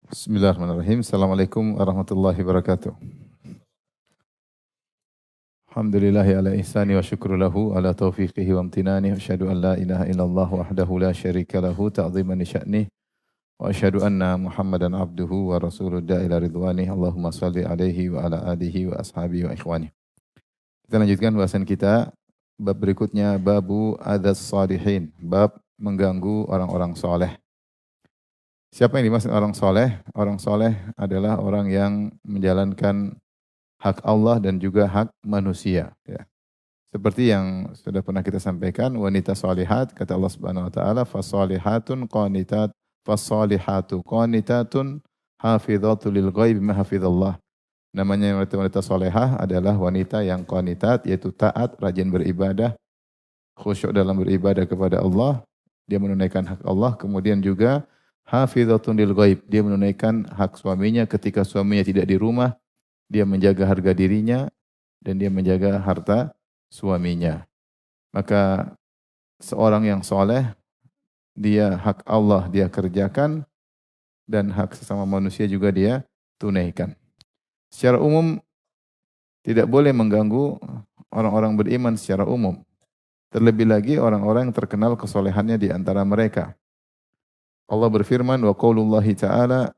Bismillahirrahmanirrahim. Assalamualaikum warahmatullahi wabarakatuh. Alhamdulillahi ala ihsani wa syukru lahu ala taufiqihi wa amtinani. Asyhadu an la ilaha illallah wahdahu la syarika lahu ta'ziman li sya'nih. Wa asyhadu anna Muhammadan abduhu wa rasuluhu da'ila ridwani. Allahumma salli alaihi wa ala alihi wa ashabihi wa ikhwani. Kita lanjutkan bahasan kita. Bab berikutnya, babu adzas salihin. Bab mengganggu orang-orang soleh. Siapa yang dimaksud orang soleh? Orang soleh adalah orang yang menjalankan hak Allah dan juga hak manusia. Ya. Seperti yang sudah pernah kita sampaikan, wanita solihat, kata Allah Subhanahu Wa Taala, fasolihatun qanitat, fasolihatu qanitatun hafidhatul lil ghaib bima hafidhallah. Namanya wanita solehah adalah wanita yang qanitat, yaitu taat, rajin beribadah, khusyuk dalam beribadah kepada Allah, dia menunaikan hak Allah, kemudian juga hafizatun lil ghaib, dia menunaikan hak suaminya ketika suaminya tidak di rumah, dia menjaga harga dirinya dan dia menjaga harta suaminya. Maka seorang yang soleh, dia hak Allah dia kerjakan dan hak sesama manusia juga dia tunaikan. Secara umum tidak boleh mengganggu orang-orang beriman secara umum. Terlebih lagi orang-orang yang terkenal kesolehannya di antara mereka. Allah berfirman, wa qaulullahi ta'ala,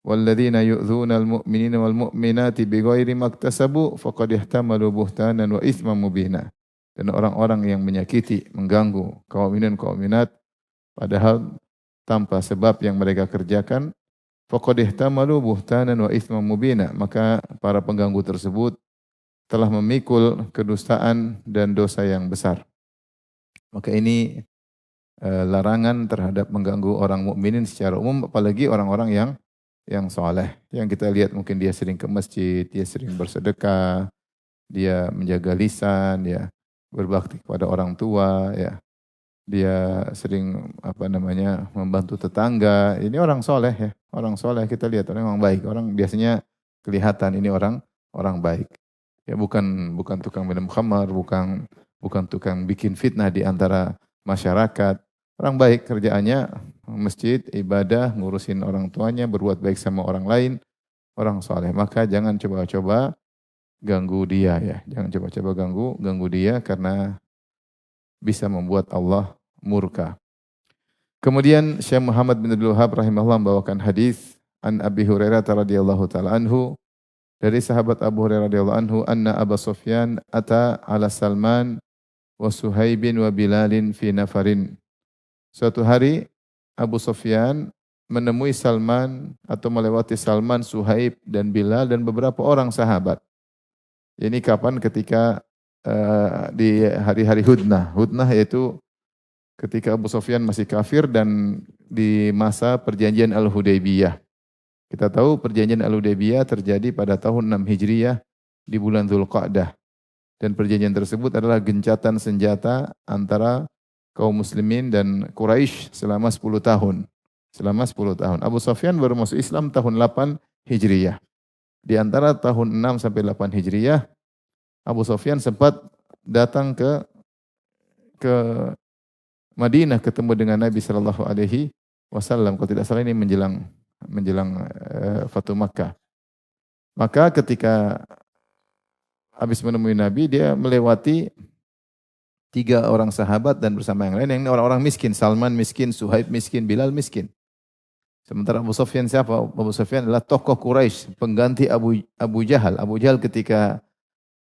walladzina yu'dzuna al-mu'minina wal-mu'minati bighairi maktasabu faqad ihtamalu buhtanan wa itsman mubina. Dan orang-orang yang menyakiti, mengganggu kaum mukminin kaum mukminat padahal tanpa sebab yang mereka kerjakan, faqad ihtamalu buhtanan wa itsman mubina, maka para pengganggu tersebut telah memikul kedustaan dan dosa yang besar. Maka ini larangan terhadap mengganggu orang mukminin secara umum, apalagi orang-orang yang soleh. Yang kita lihat mungkin dia sering ke masjid, dia sering bersedekah, dia menjaga lisan, ya, berbakti kepada orang tua, ya, dia sering membantu tetangga. Ini orang soleh, ya, orang soleh kita lihat orang baik, orang biasanya kelihatan ini orang baik. Ya, bukan tukang minum khamar, bukan tukang bikin fitnah di antara masyarakat. Orang baik kerjaannya masjid, ibadah, ngurusin orang tuanya, berbuat baik sama orang lain, orang soleh. Maka jangan coba-coba ganggu dia, ya. Jangan coba-coba ganggu dia karena bisa membuat Allah murka. Kemudian Syekh Muhammad bin Abdul Wahhab rahimahullah membawakan hadis an Abi Hurairah radhiyallahu taala anhu, dari sahabat Abu Hurairah radhiyallahu anhu, anna Abu Sufyan ata ala Salman wa Suhaibin wa Bilalin fi nafarin. Suatu hari Abu Sufyan menemui Salman atau melewati Salman, Suhaib dan Bilal dan beberapa orang sahabat. Ini kapan? Ketika di hari-hari Hudnah. Hudnah yaitu ketika Abu Sufyan masih kafir dan di masa perjanjian Al-Hudaybiyah. Kita tahu perjanjian Al-Hudaybiyah terjadi pada tahun 6 Hijriyah di bulan Dzulqa'dah. Dan perjanjian tersebut adalah gencatan senjata antara kaum muslimin dan Quraisy selama 10 tahun. Selama 10 tahun. Abu Sufyan baru masuk Islam tahun 8 Hijriyah. Di antara tahun 6 sampai 8 Hijriyah, Abu Sufyan sempat datang ke Madinah ketemu dengan Nabi sallallahu alaihi wasallam. Kalau tidak salah ini menjelang Fatu Makkah. Maka ketika habis menemui Nabi, dia melewati 3 orang sahabat dan bersama yang lain, yang orang-orang miskin. Salman miskin, Suhaib miskin, Bilal miskin. Sementara Abu Sufyan siapa? Abu Sufyan adalah tokoh Quraisy, pengganti Abu Jahal. Abu Jahal ketika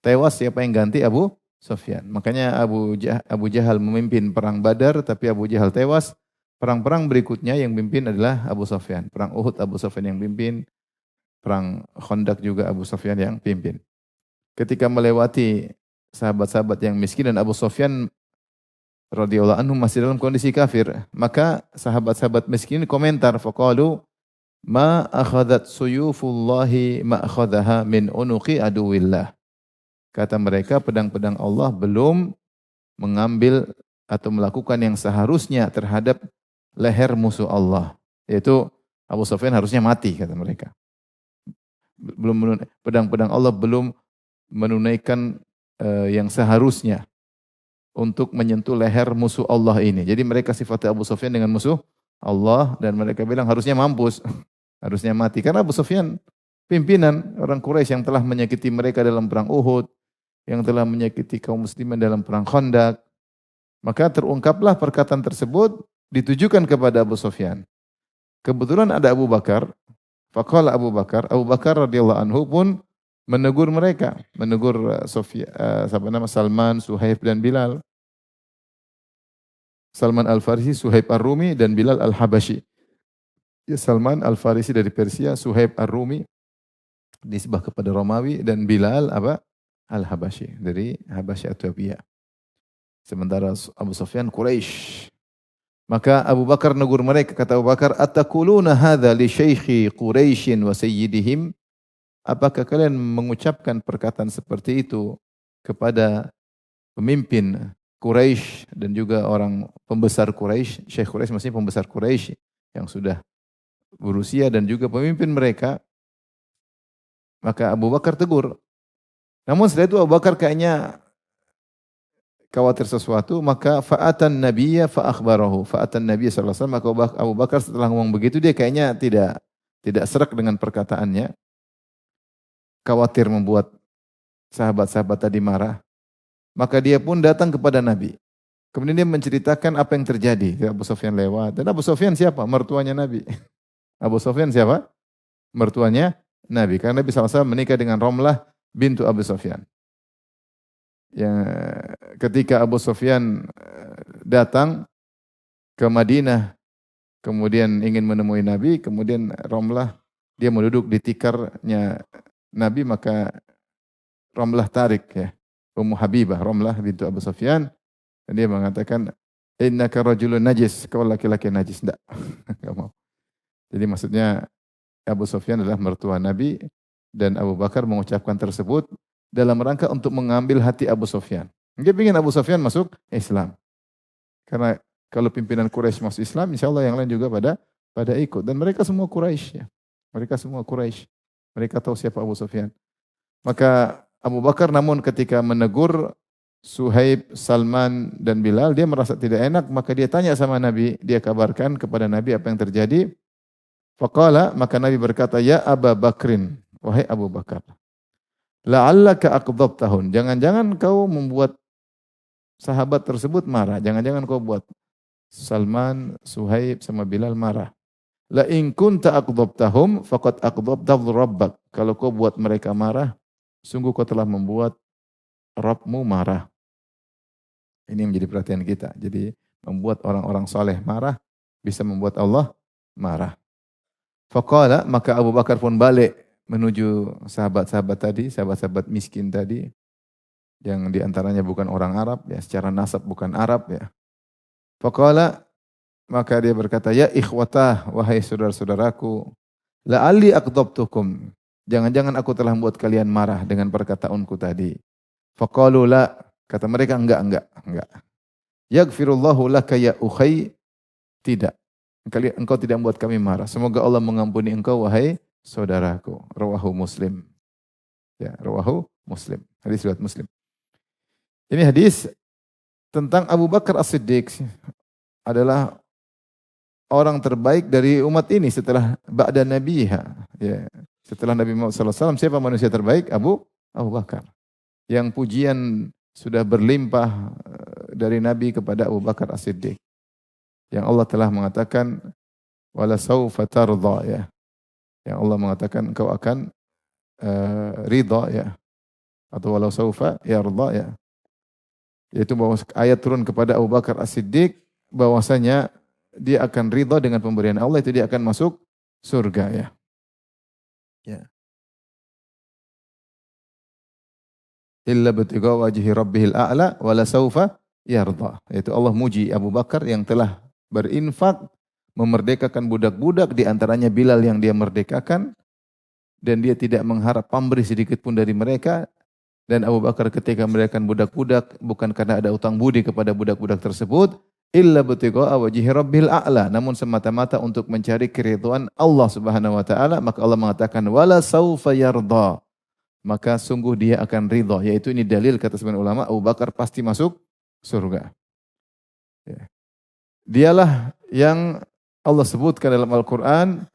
tewas, siapa yang ganti? Abu Sufyan. Makanya Abu Jahal memimpin perang Badar, tapi Abu Jahal tewas. Perang-perang berikutnya yang memimpin adalah Abu Sufyan. Perang Uhud Abu Sufyan yang pimpin, perang Khandaq juga Abu Sufyan yang pimpin. Ketika melewati sahabat-sahabat yang miskin dan Abu Sufyan radhiyallahu anhu masih dalam kondisi kafir, maka sahabat-sahabat miskin komentar, faqalu ma akhadhat suyufullahi ma akhadhaha min unuqi aduwillah. Kata mereka, pedang-pedang Allah belum mengambil atau melakukan yang seharusnya terhadap leher musuh Allah, yaitu Abu Sufyan harusnya mati, kata mereka. Pedang-pedang Allah belum menunaikan yang seharusnya untuk menyentuh leher musuh Allah ini. Jadi mereka sifat Abu Sufyan dengan musuh Allah dan mereka bilang harusnya mampus. Harusnya mati. Karena Abu Sufyan pimpinan orang Quraisy yang telah menyakiti mereka dalam perang Uhud, yang telah menyakiti kaum muslimin dalam perang Khandaq. Maka terungkaplah perkataan tersebut ditujukan kepada Abu Sufyan. Kebetulan ada Abu Bakar. Faqala Abu Bakar radhiyallahu anhu pun menegur mereka, menegur Salman, Suhaib dan Bilal. Salman Al-Farisi, Suhaib Ar-Rumi dan Bilal Al-Habashi. Ya, Salman Al-Farisi dari Persia, Suhaib Ar-Rumi disebah kepada Romawi dan Bilal Al-Habashi dari Habasyi Ethiopia. Sementara Abu Sufyan Quraisy. Maka Abu Bakar negur mereka, kata Abu Bakar, "Ataquluna hadza li syaikhi Quraisyin wa sayyidihim?" Apakah kalian mengucapkan perkataan seperti itu kepada pemimpin Quraisy dan juga orang pembesar Quraisy? Syekh Quraisy maksudnya pembesar Quraisy yang sudah berusia dan juga pemimpin mereka. Maka Abu Bakar tegur. Namun setelah itu Abu Bakar kayaknya khawatir sesuatu, maka fa'atan nabiyya fa'akhbarahu. Fa'atan nabiyya sallallahu alaihi wasallam, maka Abu Bakar setelah ngomong begitu dia kayaknya tidak serak dengan perkataannya. Khawatir membuat sahabat-sahabat tadi marah. Maka dia pun datang kepada Nabi. Kemudian dia menceritakan apa yang terjadi. Abu Sufyan lewat. Dan Abu Sufyan siapa? Mertuanya Nabi. Abu Sufyan siapa? Mertuanya Nabi. Karena Nabi SAW menikah dengan Romlah bintu Abu Sufyan. Yang ketika Abu Sufyan datang ke Madinah, kemudian ingin menemui Nabi, kemudian Romlah, dia menduduk di tikarnya Nabi, maka Romlah tarik ya. Ummu Habibah, Romlah bintu Abu Sufyan, dan dia mengatakan, "Innaka rajulun najis," kau laki-laki najis. Enggak, enggak mau. Jadi maksudnya Abu Sufyan adalah mertua Nabi dan Abu Bakar mengucapkan tersebut dalam rangka untuk mengambil hati Abu Sufyan. Dia ingin Abu Sufyan masuk Islam. Karena kalau pimpinan Quraisy masuk Islam, insya Allah yang lain juga pada ikut. Dan mereka semua Quraisy ya. Mereka semua Quraisy. Mereka tahu siapa Abu Sufyan. Maka Abu Bakar namun ketika menegur Suhaib, Salman dan Bilal, dia merasa tidak enak, maka dia tanya sama Nabi, dia kabarkan kepada Nabi apa yang terjadi. Faqala, maka Nabi berkata, "Ya Abu Bakrin, wahai Abu Bakar, la'allaka aqdhabtahun." Jangan-jangan kau membuat sahabat tersebut marah. Jangan-jangan kau buat Salman, Suhaib sama Bilal marah. La in kunta aqdhabtahum faqad aqdhabta rabbak. Kalau kau buat mereka marah, sungguh kau telah membuat Rabbmu marah. Ini menjadi perhatian kita. Jadi membuat orang-orang soleh marah bisa membuat Allah marah. Faqala, maka Abu Bakar pun balik menuju sahabat-sahabat tadi, sahabat-sahabat miskin tadi, yang diantaranya bukan orang Arab, ya secara nasab bukan Arab ya. Faqala, maka dia berkata, "Ya ikhwatah, wahai saudara-saudaraku, la'alli aqdhabtukum." Jangan-jangan aku telah membuat kalian marah dengan perkataanku tadi. Faqalu la, kata mereka enggak. Yaghfirullahu laka ya ukhay, tidak. Engkau tidak membuat kami marah. Semoga Allah mengampuni engkau wahai saudaraku. Rawahu Muslim. Ya, rawahu Muslim. Hadis riwayat Muslim. Ini hadis tentang Abu Bakar As-Siddiq adalah orang terbaik dari umat ini setelah ba'da nabiha. Ya, setelah Nabi Muhammad SAW, siapa manusia terbaik? Abu Bakar. Yang pujian sudah berlimpah dari Nabi kepada Abu Bakar As-Siddiq. Yang Allah telah mengatakan, wala sawfa tardha ya. Yang Allah mengatakan engkau akan ridha ya. Atau walau sawfa yarda ya. Yaitu bahwa ayat turun kepada Abu Bakar As-Siddiq bahwasanya dia akan ridha dengan pemberian Allah, itu dia akan masuk surga ya. Ya. Illa btigha wajhi rabbihil a'la wala sawfa yarda. Yaitu Allah muji Abu Bakar yang telah berinfak memerdekakan budak-budak, di antaranya Bilal yang dia merdekakan, dan dia tidak mengharap pamrih sedikit pun dari mereka. Dan Abu Bakar ketika merdekakan budak-budak bukan karena ada utang budi kepada budak-budak tersebut, illa btigha wajhi rabbil a'la, namun semata-mata untuk mencari keridhaan Allah Subhanahu wa taala. Maka Allah mengatakan wala saufa yarda, maka sungguh dia akan ridha. Yaitu ini dalil kata sebagian ulama Abu Bakar pasti masuk surga. Ya. Dialah yang Allah sebutkan dalam Al-Quran,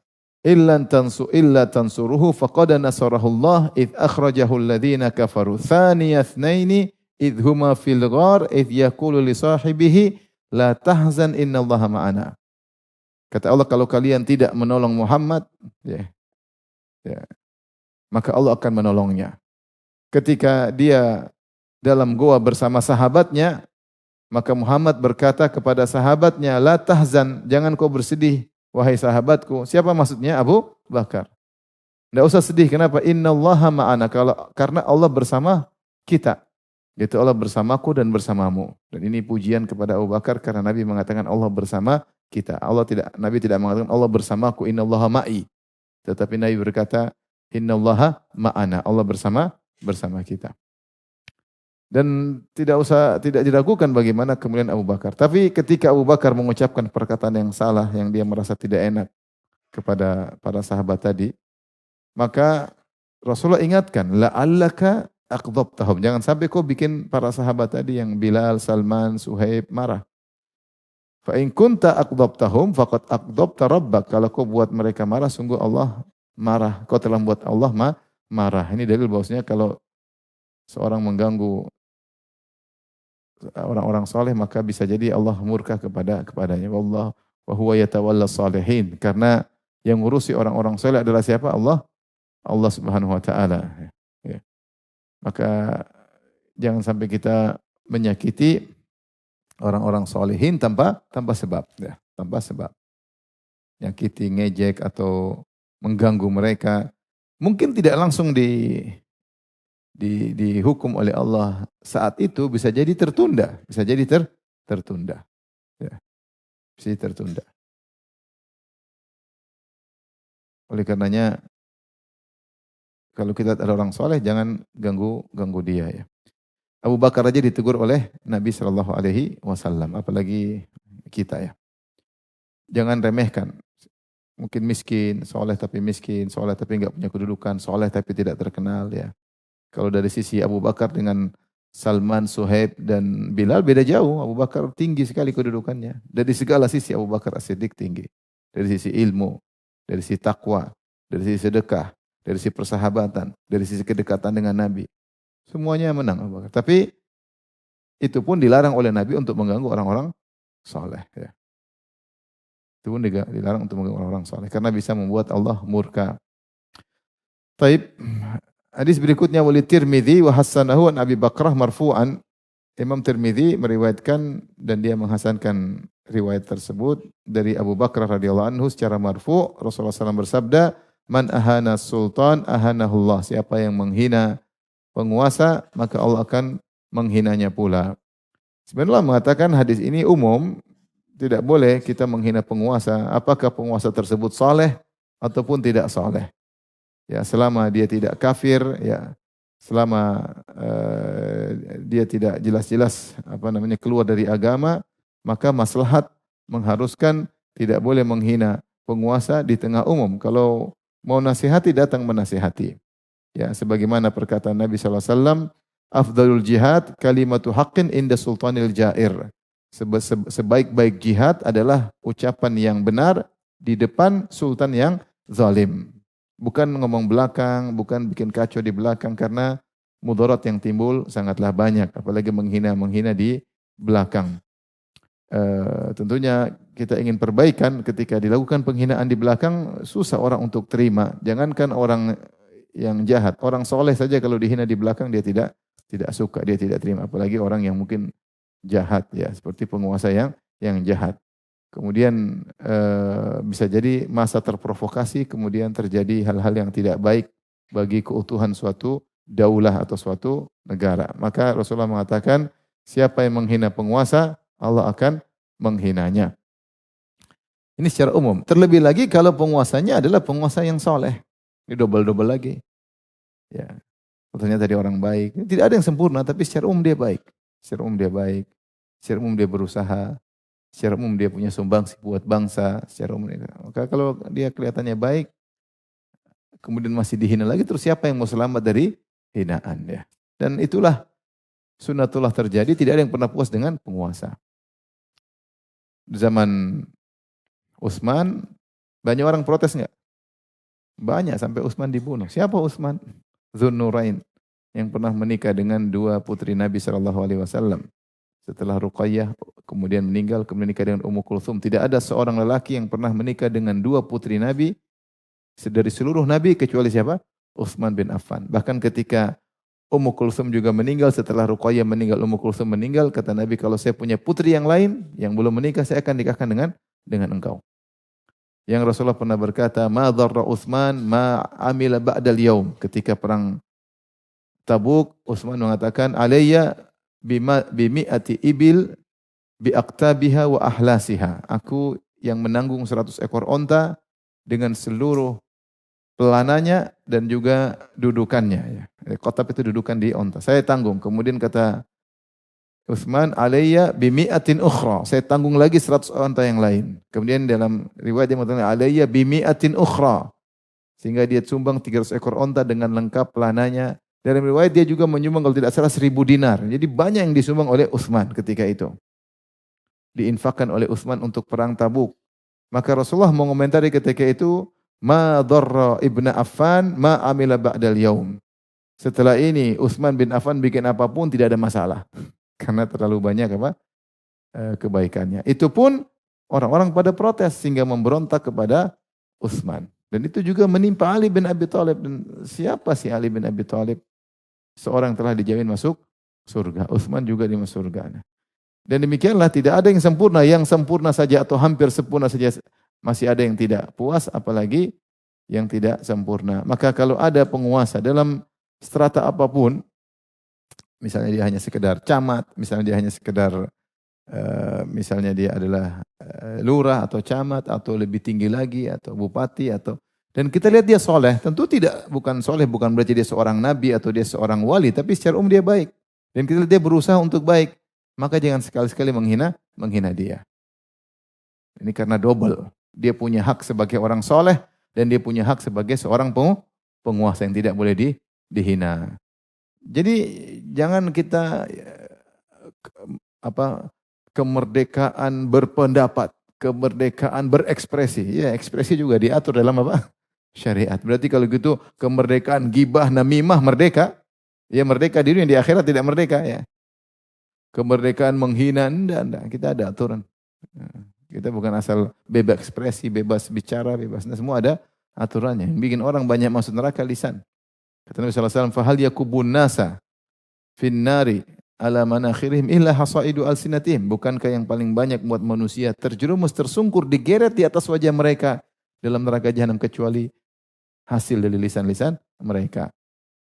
illa tansuruhu faqad nasarahullah id akhrajahu alladhina kafaru thaniya itsnaini id huma fil ghar id yaqulu li sahibihi la tahzan innallaha ma'ana. Kata Allah, kalau kalian tidak menolong Muhammad, ya, ya, maka Allah akan menolongnya. Ketika dia dalam goa bersama sahabatnya, maka Muhammad berkata kepada sahabatnya, la tahzan, jangan kau bersedih, wahai sahabatku. Siapa maksudnya? Abu Bakar. Tidak usah sedih, kenapa? Innallaha ma'ana, karena Allah bersama kita. Yaitu Allah bersamaku dan bersamamu. Dan ini pujian kepada Abu Bakar karena Nabi mengatakan Allah bersama kita. Nabi tidak mengatakan Allah bersamaku, innallaha ma'i. Tetapi Nabi berkata, innallaha ma'ana, Allah bersama kita. Dan tidak diragukan bagaimana kemuliaan Abu Bakar. Tapi ketika Abu Bakar mengucapkan perkataan yang salah, yang dia merasa tidak enak kepada para sahabat tadi, maka Rasulullah ingatkan, la'allaka aqdabtahum. Jangan sampai kau bikin para sahabat tadi yang Bilal, Salman, Suhaib marah. Fa in kunta aqdabtahum faqad aqdabta rabbak. Kalau kau buat mereka marah, sungguh Allah marah. Kau telah membuat Allah marah. Ini dalil bahwasanya kalau seorang mengganggu orang-orang saleh maka bisa jadi Allah murka kepadanya. Wallahu wa huwa yatawalla salihin. Karena yang ngurusi orang-orang saleh adalah siapa? Allah Subhanahu wa taala. Ya. Maka jangan sampai kita menyakiti orang-orang solehin tanpa sebab, ya, tanpa sebab. Nyakiti, ngejek atau mengganggu mereka, mungkin tidak langsung dihukum oleh Allah saat itu, bisa jadi tertunda, tertunda, ya, bisa tertunda. Oleh karenanya, kalau kita ada orang soleh, jangan ganggu dia, ya. Abu Bakar aja ditegur oleh Nabi Shallallahu Alaihi Wasallam, apalagi kita, ya. Jangan remehkan. Mungkin miskin, soleh tapi miskin, soleh tapi enggak punya kedudukan, soleh tapi tidak terkenal, ya. Kalau dari sisi Abu Bakar dengan Salman, Suhaib dan Bilal beda jauh. Abu Bakar tinggi sekali kedudukannya. Dari segala sisi Abu Bakar As-Siddiq tinggi. Dari sisi ilmu, dari sisi takwa, dari sisi sedekah, dari sisi persahabatan, dari sisi kedekatan dengan Nabi. Semuanya menang Abu Bakar. Tapi itu pun dilarang oleh Nabi untuk mengganggu orang-orang saleh, ya. Itu pun dilarang untuk mengganggu orang-orang saleh karena bisa membuat Allah murka. Taib. Hadis berikutnya wali Tirmidzi wa hasanahu an Abi Bakrah marfu'an. Imam Tirmidzi meriwayatkan dan dia menghasankan riwayat tersebut dari Abu Bakrah radhiyallahu anhu secara marfu'. Rasulullah SAW bersabda, "Man ahana sultan ahanahullah." Siapa yang menghina penguasa, maka Allah akan menghinanya pula. Sebenarnya mengatakan hadis ini umum, tidak boleh kita menghina penguasa, apakah penguasa tersebut saleh ataupun tidak saleh. Ya, selama dia tidak kafir, ya, selama dia tidak jelas-jelas keluar dari agama, maka maslahat mengharuskan tidak boleh menghina penguasa di tengah umum. Kalau mau nasihati, datang menasihati. Ya, sebagaimana perkataan Nabi SAW, afdalul jihad kalimatu haqqin inda sultanil jair. Sebaik-baik jihad adalah ucapan yang benar di depan sultan yang zalim. Bukan ngomong belakang, bukan bikin kacau di belakang, karena mudarat yang timbul sangatlah banyak, apalagi menghina di belakang. Tentunya kita ingin perbaikan, ketika dilakukan penghinaan di belakang, susah orang untuk terima. Jangankan orang yang jahat, orang soleh saja kalau dihina di belakang dia tidak suka, dia tidak terima. Apalagi orang yang mungkin jahat, ya, seperti penguasa yang jahat. Kemudian bisa jadi masa terprovokasi, kemudian terjadi hal-hal yang tidak baik bagi keutuhan suatu daulah atau suatu negara. Maka Rasulullah mengatakan, siapa yang menghina penguasa, Allah akan menghinanya. Ini secara umum. Terlebih lagi kalau penguasanya adalah penguasa yang soleh. Ini double-double lagi. Ya, ternyata tadi orang baik. Tidak ada yang sempurna, tapi secara umum dia baik. Secara umum dia baik. Secara umum dia berusaha. Secara umum dia punya sumbangsi buat bangsa. Secara umum dia. Maka kalau dia kelihatannya baik, kemudian masih dihina lagi, terus siapa yang mau selamat dari hinaan, ya? Dan itulah sunnatullah terjadi. Tidak ada yang pernah puas dengan penguasa. Di zaman Utsman banyak orang protes enggak? Banyak sampai Utsman dibunuh. Siapa Utsman? Dzunnurain yang pernah menikah dengan dua putri Nabi sallallahu alaihi wasallam. Setelah Ruqayyah kemudian meninggal, kemudian menikah dengan Ummu Kulthum. Tidak ada seorang lelaki yang pernah menikah dengan dua putri Nabi dari seluruh Nabi kecuali siapa? Utsman bin Affan. Bahkan ketika Ummu Kulthum juga meninggal, setelah Ruqayyah meninggal, Ummu Kulthum meninggal, kata Nabi, kalau saya punya putri yang lain yang belum menikah, saya akan nikahkan dengan engkau. Yang Rasulullah pernah berkata, "Ma dharra Utsman ma amila ba'dal yaum." Ketika perang Tabuk, Utsman mengatakan, "Alayya bimi'ati ibil biaqtabiha wa ahlasiha." Aku yang menanggung 100 ekor onta dengan seluruh pelananya dan juga dudukannya. Ya. Qatab itu dudukan di onta. Saya tanggung. Kemudian kata Utsman, "Alayya bimi'atin ukhra." Saya tanggung lagi 100 onta yang lain. Kemudian dalam riwayat dia mengatakan, "Alayya bimi'atin ukhra." Sehingga dia sumbang 300 ekor onta dengan lengkap pelananya. Dalam riwayat dia juga menyumbang kalau tidak salah 1000 dinar. Jadi banyak yang disumbang oleh Utsman ketika itu. Diinfakkan oleh Utsman untuk perang Tabuk. Maka Rasulullah mengomentari ketika itu, "Ma dharra Ibnu Affan ma amila ba'dal yaum." Setelah ini Utsman bin Affan bikin apapun tidak ada masalah. Karena terlalu banyak kebaikannya. Itu pun orang-orang pada protes sehingga memberontak kepada Utsman. Dan itu juga menimpa Ali bin Abi Thalib. Dan siapa sih Ali bin Abi Thalib? Seorang telah dijamin masuk surga. Utsman juga di masuk surga. Dan demikianlah tidak ada yang sempurna. Yang sempurna saja atau hampir sempurna saja masih ada yang tidak puas, apalagi yang tidak sempurna. Maka kalau ada penguasa dalam strata apapun, misalnya dia hanya sekedar camat, misalnya dia hanya sekedar misalnya dia adalah lurah atau camat atau lebih tinggi lagi atau bupati dan kita lihat dia soleh, tentu bukan soleh bukan berarti dia seorang nabi atau dia seorang wali, tapi secara umum dia baik dan kita lihat dia berusaha untuk baik, maka jangan sekali-sekali menghina dia. Ini karena double, dia punya hak sebagai orang soleh dan dia punya hak sebagai seorang penguasa yang tidak boleh dihina. Jadi jangan kita kemerdekaan berpendapat, kemerdekaan berekspresi. Ya, ekspresi juga diatur dalam syariat. Berarti kalau gitu kemerdekaan gibah namimah merdeka. Ya merdeka di dunia, di akhirat tidak merdeka ya. Kemerdekaan menghina enggak. Kita ada aturan. Kita bukan asal bebas ekspresi, bebas bicara, semua ada aturannya. Yang bikin orang banyak masuk neraka lisan. Kata Nabi SAW, "Fahal yakubun nasa finnari ala manakhirihim illa hasaidu alsinatihim." Bukankah yang paling banyak buat manusia terjerumus, tersungkur, digeret di atas wajah mereka dalam neraka jahanam kecuali hasil dari lisan-lisan mereka.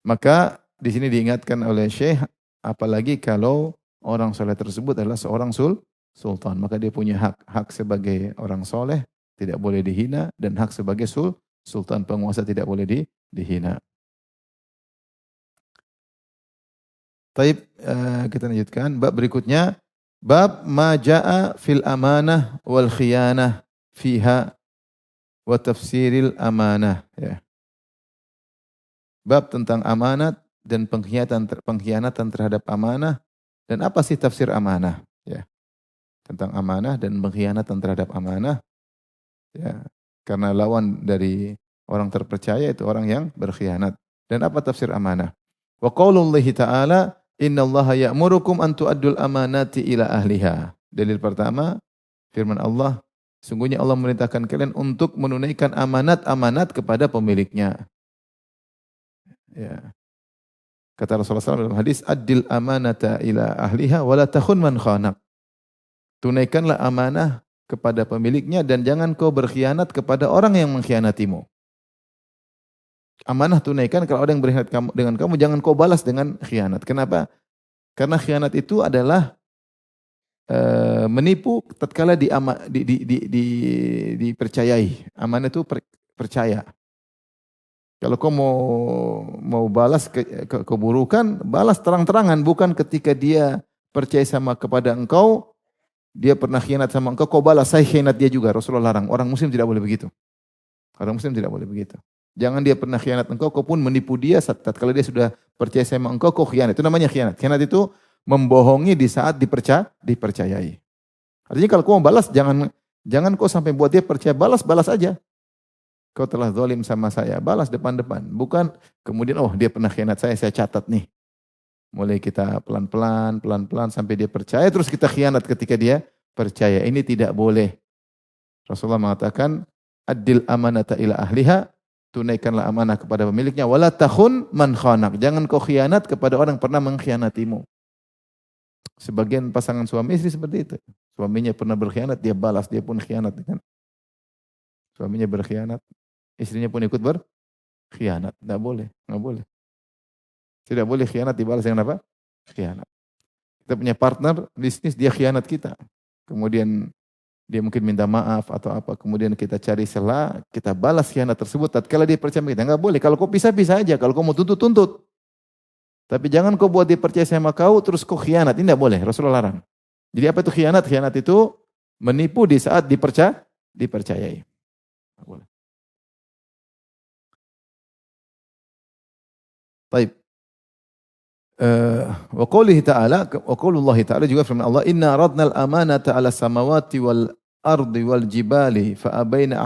Maka di sini diingatkan oleh Syekh, apalagi kalau orang soleh tersebut adalah seorang sultan, maka dia punya hak sebagai orang soleh tidak boleh dihina dan hak sebagai sultan penguasa tidak boleh dihina. Taib, kita lanjutkan bab berikutnya, bab ma jaa fil amanah wal khiyanah fiha wa tafsiril amanah ya. Bab tentang amanat dan pengkhianatan terhadap amanah dan apa sih tafsir amanah ya. Tentang amanah dan pengkhianatan terhadap amanah ya. Karena lawan dari orang terpercaya itu orang yang berkhianat. Dan apa tafsir amanah? Wa qaulullahi ta'ala, "Innallaha ya'murukum an tu'addul amanati ila ahliha." Dalil pertama, firman Allah, sungguhnya Allah memerintahkan kalian untuk menunaikan amanat-amanat kepada pemiliknya. Ya. Kata Rasulullah SAW dalam hadis, "Addil amanata ila ahliha wa la takhun man khanak." Tunaikanlah amanah kepada pemiliknya dan jangan kau berkhianat kepada orang yang mengkhianatimu. Amanah tunaikan, kalau ada yang berkhianat dengan kamu, jangan kau balas dengan khianat. Kenapa? Karena khianat itu adalah menipu tatkala dipercayai. Amanah itu percaya. Kalau kau mau balas keburukan, balas terang-terangan, bukan ketika dia percaya kepada engkau, dia pernah khianat sama engkau, kau balas, saya khianat dia juga. Rasulullah larang. Orang muslim tidak boleh begitu. Orang muslim tidak boleh begitu. Jangan dia pernah khianat engkau, kau pun menipu dia tatkala dia sudah percaya sama engkau, kau khianat. Itu namanya khianat. Khianat itu membohongi di saat dipercayai. Artinya kalau kau mau balas, jangan kau sampai buat dia percaya, balas aja. kau telah zalim sama saya. Balas depan-depan. Bukan kemudian, oh dia pernah khianat saya catat nih. Mulai kita pelan-pelan, pelan-pelan sampai dia percaya, terus kita khianat ketika dia percaya. Ini tidak boleh. Rasulullah mengatakan, adil amanata ila ahliha, tunaikanlah amanah kepada pemiliknya, wala takhun man khanak. Jangan kau khianat kepada orang yang pernah mengkhianatimu. Sebagian pasangan suami istri seperti itu. Suaminya pernah berkhianat, dia balas, dia pun khianat. Kan? Suaminya berkhianat, istrinya pun ikut berkhianat. Tidak boleh, tidak boleh. Tidak boleh khianat dibalas dengan apa? Khianat. Kita punya partner bisnis, dia khianat kita. Kemudian dia mungkin minta maaf atau apa, kemudian kita cari celah, kita balas khianat tersebut. Tatkala dia percaya kita, enggak boleh. Kalau kau pisah-pisah aja, kalau kau mau tuntut-tuntut. Tapi jangan kau buat dia percaya sama kau, terus kau khianat. Ini enggak boleh, Rasulullah larang. Jadi apa itu khianat? Khianat itu menipu di saat dipercayai. Enggak boleh. Baik. Wa qoulihi ta'ala, wa qaulullahi ta'ala juga firman Allah, inna aradna al-amanata 'ala samawati wal ardi wal jibali fa abaina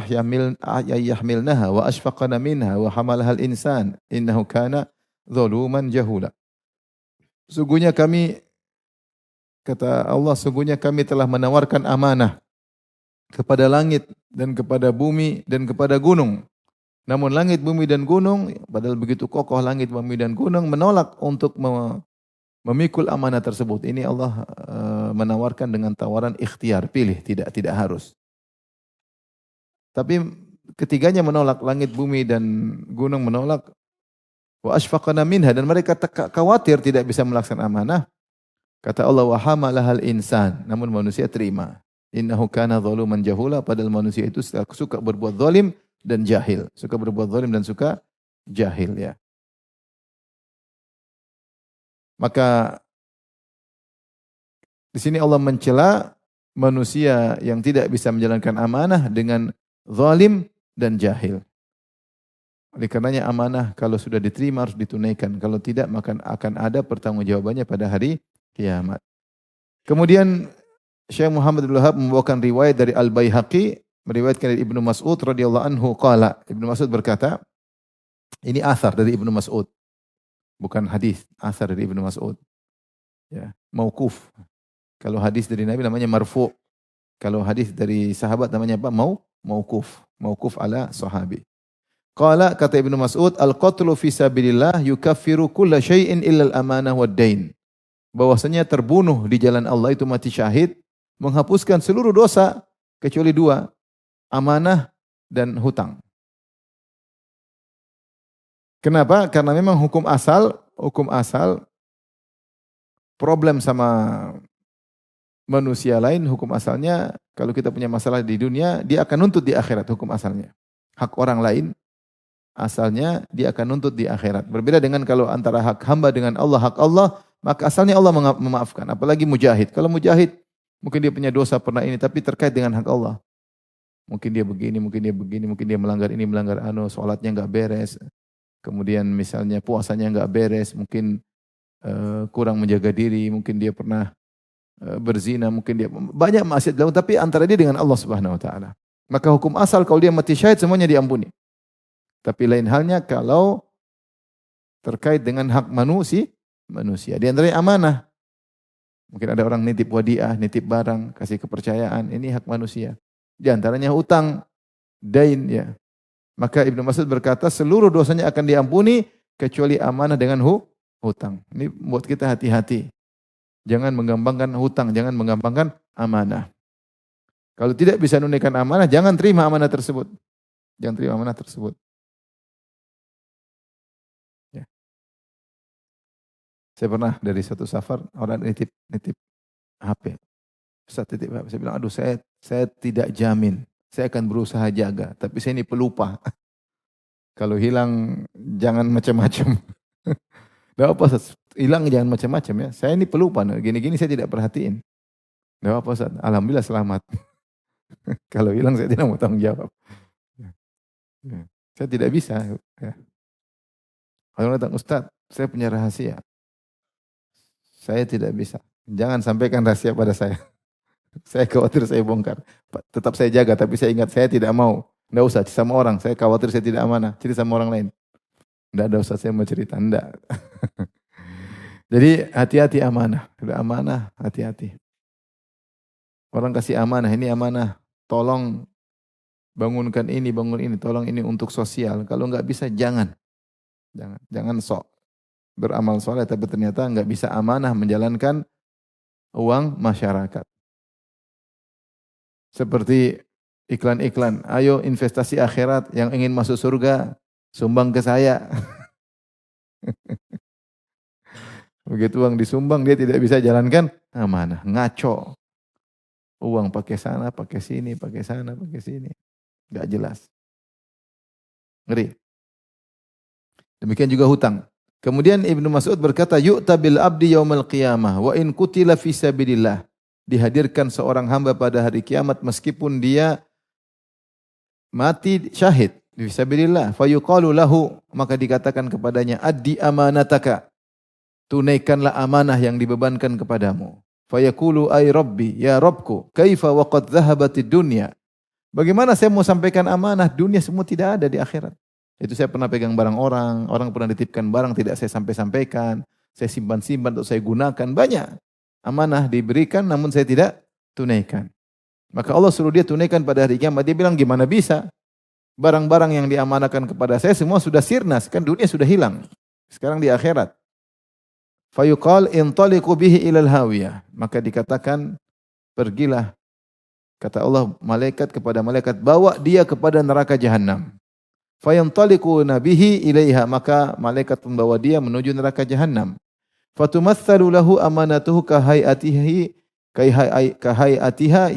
ayyahmilnaha wa ashfaqna minha wa hamalaha al-insan innahu kana zaluman jahula. Sungguhnya kami, kata Allah, sungguhnya kami telah menawarkan amanah kepada langit dan kepada bumi dan kepada gunung. Namun langit, bumi dan gunung, padahal begitu kokoh langit, bumi dan gunung, menolak untuk memikul amanah tersebut. Ini Allah menawarkan dengan tawaran ikhtiar, pilih, tidak harus. Tapi ketiganya menolak, langit, bumi dan gunung menolak. Wa ashfaqna minha, dan mereka khawatir tidak bisa melaksanakan amanah. Kata Allah, wa hamalahal insan, namun manusia terima. Innahu kana zaluman jahula, padahal manusia itu suka berbuat zalim dan jahil. Suka berbuat zalim dan suka jahil, ya. Maka di sini Allah mencela manusia yang tidak bisa menjalankan amanah dengan zalim dan jahil. Oleh karenanya amanah kalau sudah diterima harus ditunaikan. Kalau tidak maka akan ada pertanggungjawabannya pada hari kiamat. Kemudian Syekh Muhammad bin Wahab membawakan riwayat dari Al-Baihaqi, meriwayatkan dari Ibnu Mas'ud radhiyallahu anhu qala. Ibnu Mas'ud berkata, ini athar dari Ibnu Mas'ud. Bukan hadis, athar dari Ibnu Mas'ud. Ya, mauquf. Kalau hadis dari Nabi namanya marfu'. Kalau hadis dari sahabat namanya apa? Mauquf. Mauquf ala sahabi. Qala, kata Ibnu Mas'ud, al-qatlu fi sabilillah yukaffiru kulla syai'in illa al-amanah wad-dain. Bahwasanya terbunuh di jalan Allah itu mati syahid menghapuskan seluruh dosa kecuali dua, amanah dan hutang. Kenapa? Karena memang hukum asal problem sama manusia lain, hukum asalnya kalau kita punya masalah di dunia, dia akan nuntut di akhirat hukum asalnya. Hak orang lain asalnya dia akan nuntut di akhirat. Berbeda dengan kalau antara hak hamba dengan Allah, hak Allah, maka asalnya Allah memaafkan. Apalagi mujahid. Kalau mujahid mungkin dia punya dosa pernah ini, tapi terkait dengan hak Allah. Mungkin dia begini, mungkin dia begini, mungkin dia melanggar ini, melanggar anu, sholatnya enggak beres. Kemudian misalnya puasanya enggak beres, mungkin kurang menjaga diri, mungkin dia pernah berzina, mungkin dia banyak maksiat dilakukan, tapi antara dia dengan Allah Subhanahu wa taala. Maka hukum asal kalau dia mati syahid semuanya diampuni. Tapi lain halnya kalau terkait dengan hak manusia. Di antaranya amanah. Mungkin ada orang nitip wadiah, nitip barang, kasih kepercayaan, ini hak manusia. Di antaranya utang, dain, ya. Maka Ibnu Mas'ud berkata seluruh dosanya akan diampuni kecuali amanah dengan hutang. Ini buat kita hati-hati. Jangan menggampangkan hutang, jangan menggampangkan amanah. Kalau tidak bisa menunaikan amanah, jangan terima amanah tersebut. Jangan terima amanah tersebut. Ya. Saya pernah dari suatu safar, orang nitip HP. Ustaz titip HP. Saya bilang, aduh saya tidak jamin. Saya akan berusaha jaga, tapi saya ini pelupa. Kalau hilang, jangan macam-macam. Tidak apa, Ustaz. Hilang jangan macam-macam ya. Saya ini pelupa. Gini-gini saya tidak perhatiin. Tidak apa, Ustaz. Alhamdulillah selamat. Kalau hilang saya tidak mau tanggung jawab. Saya tidak bisa. Kalau datang, Ustaz, saya punya rahasia. Saya tidak bisa. Jangan sampaikan rahasia pada saya. Saya khawatir saya bongkar. Tetap saya jaga, tapi saya ingat saya tidak mau Enggak usah sama orang, saya khawatir saya tidak amanah, cerita sama orang lain. Enggak ada Ustaz, saya mau cerita, enggak. Jadi hati-hati amanah, sudah amanah, hati-hati. Orang kasih amanah, ini amanah, tolong bangunkan ini, bangun ini, tolong ini untuk sosial. Kalau enggak bisa jangan. Jangan sok beramal soleh tapi ternyata enggak bisa amanah menjalankan uang masyarakat. Seperti iklan-iklan, ayo investasi akhirat yang ingin masuk surga, sumbang ke saya. Begitu uang disumbang dia tidak bisa jalankan amanah, ngaco. Uang pakai sana, pakai sini, pakai sana, pakai sini. Enggak jelas. Ngeri. Demikian juga hutang. Kemudian Ibnu Mas'ud berkata, "Yu'ta bil abdi yaumal qiyamah wa in qutila fi sabilillah." Dihadirkan seorang hamba pada hari kiamat meskipun dia mati syahid fi sabilillah, fayuqalu lahu, maka dikatakan kepadanya, "Addi amanataka." Tunaikanlah amanah yang dibebankan kepadamu. Fayaqulu ay rabbi, ya Rabbku, kaifa wa qad dhahabatid dunya? Bagaimana saya mau sampaikan amanah, dunia semua tidak ada di akhirat. Itu saya pernah pegang barang orang, orang pernah dititipkan barang tidak saya sampaikan, saya simpan-simpan untuk saya gunakan, banyak. Amanah diberikan namun saya tidak tunaikan. Maka Allah suruh dia tunaikan pada hari kiamat, dia bilang gimana bisa? Barang-barang yang diamanahkan kepada saya semua sudah sirnas, kan dunia sudah hilang. Sekarang di akhirat. Fayuqal intaliqu bihi ilal hawiyah. Maka dikatakan, pergilah. Kata Allah malaikat kepada malaikat, bawa dia kepada neraka jahanam. Fayantaliqu nabihi ilaiha. Maka malaikat membawa dia menuju neraka jahanam. Fatumatsalu lahu amanatuhu kahayatiha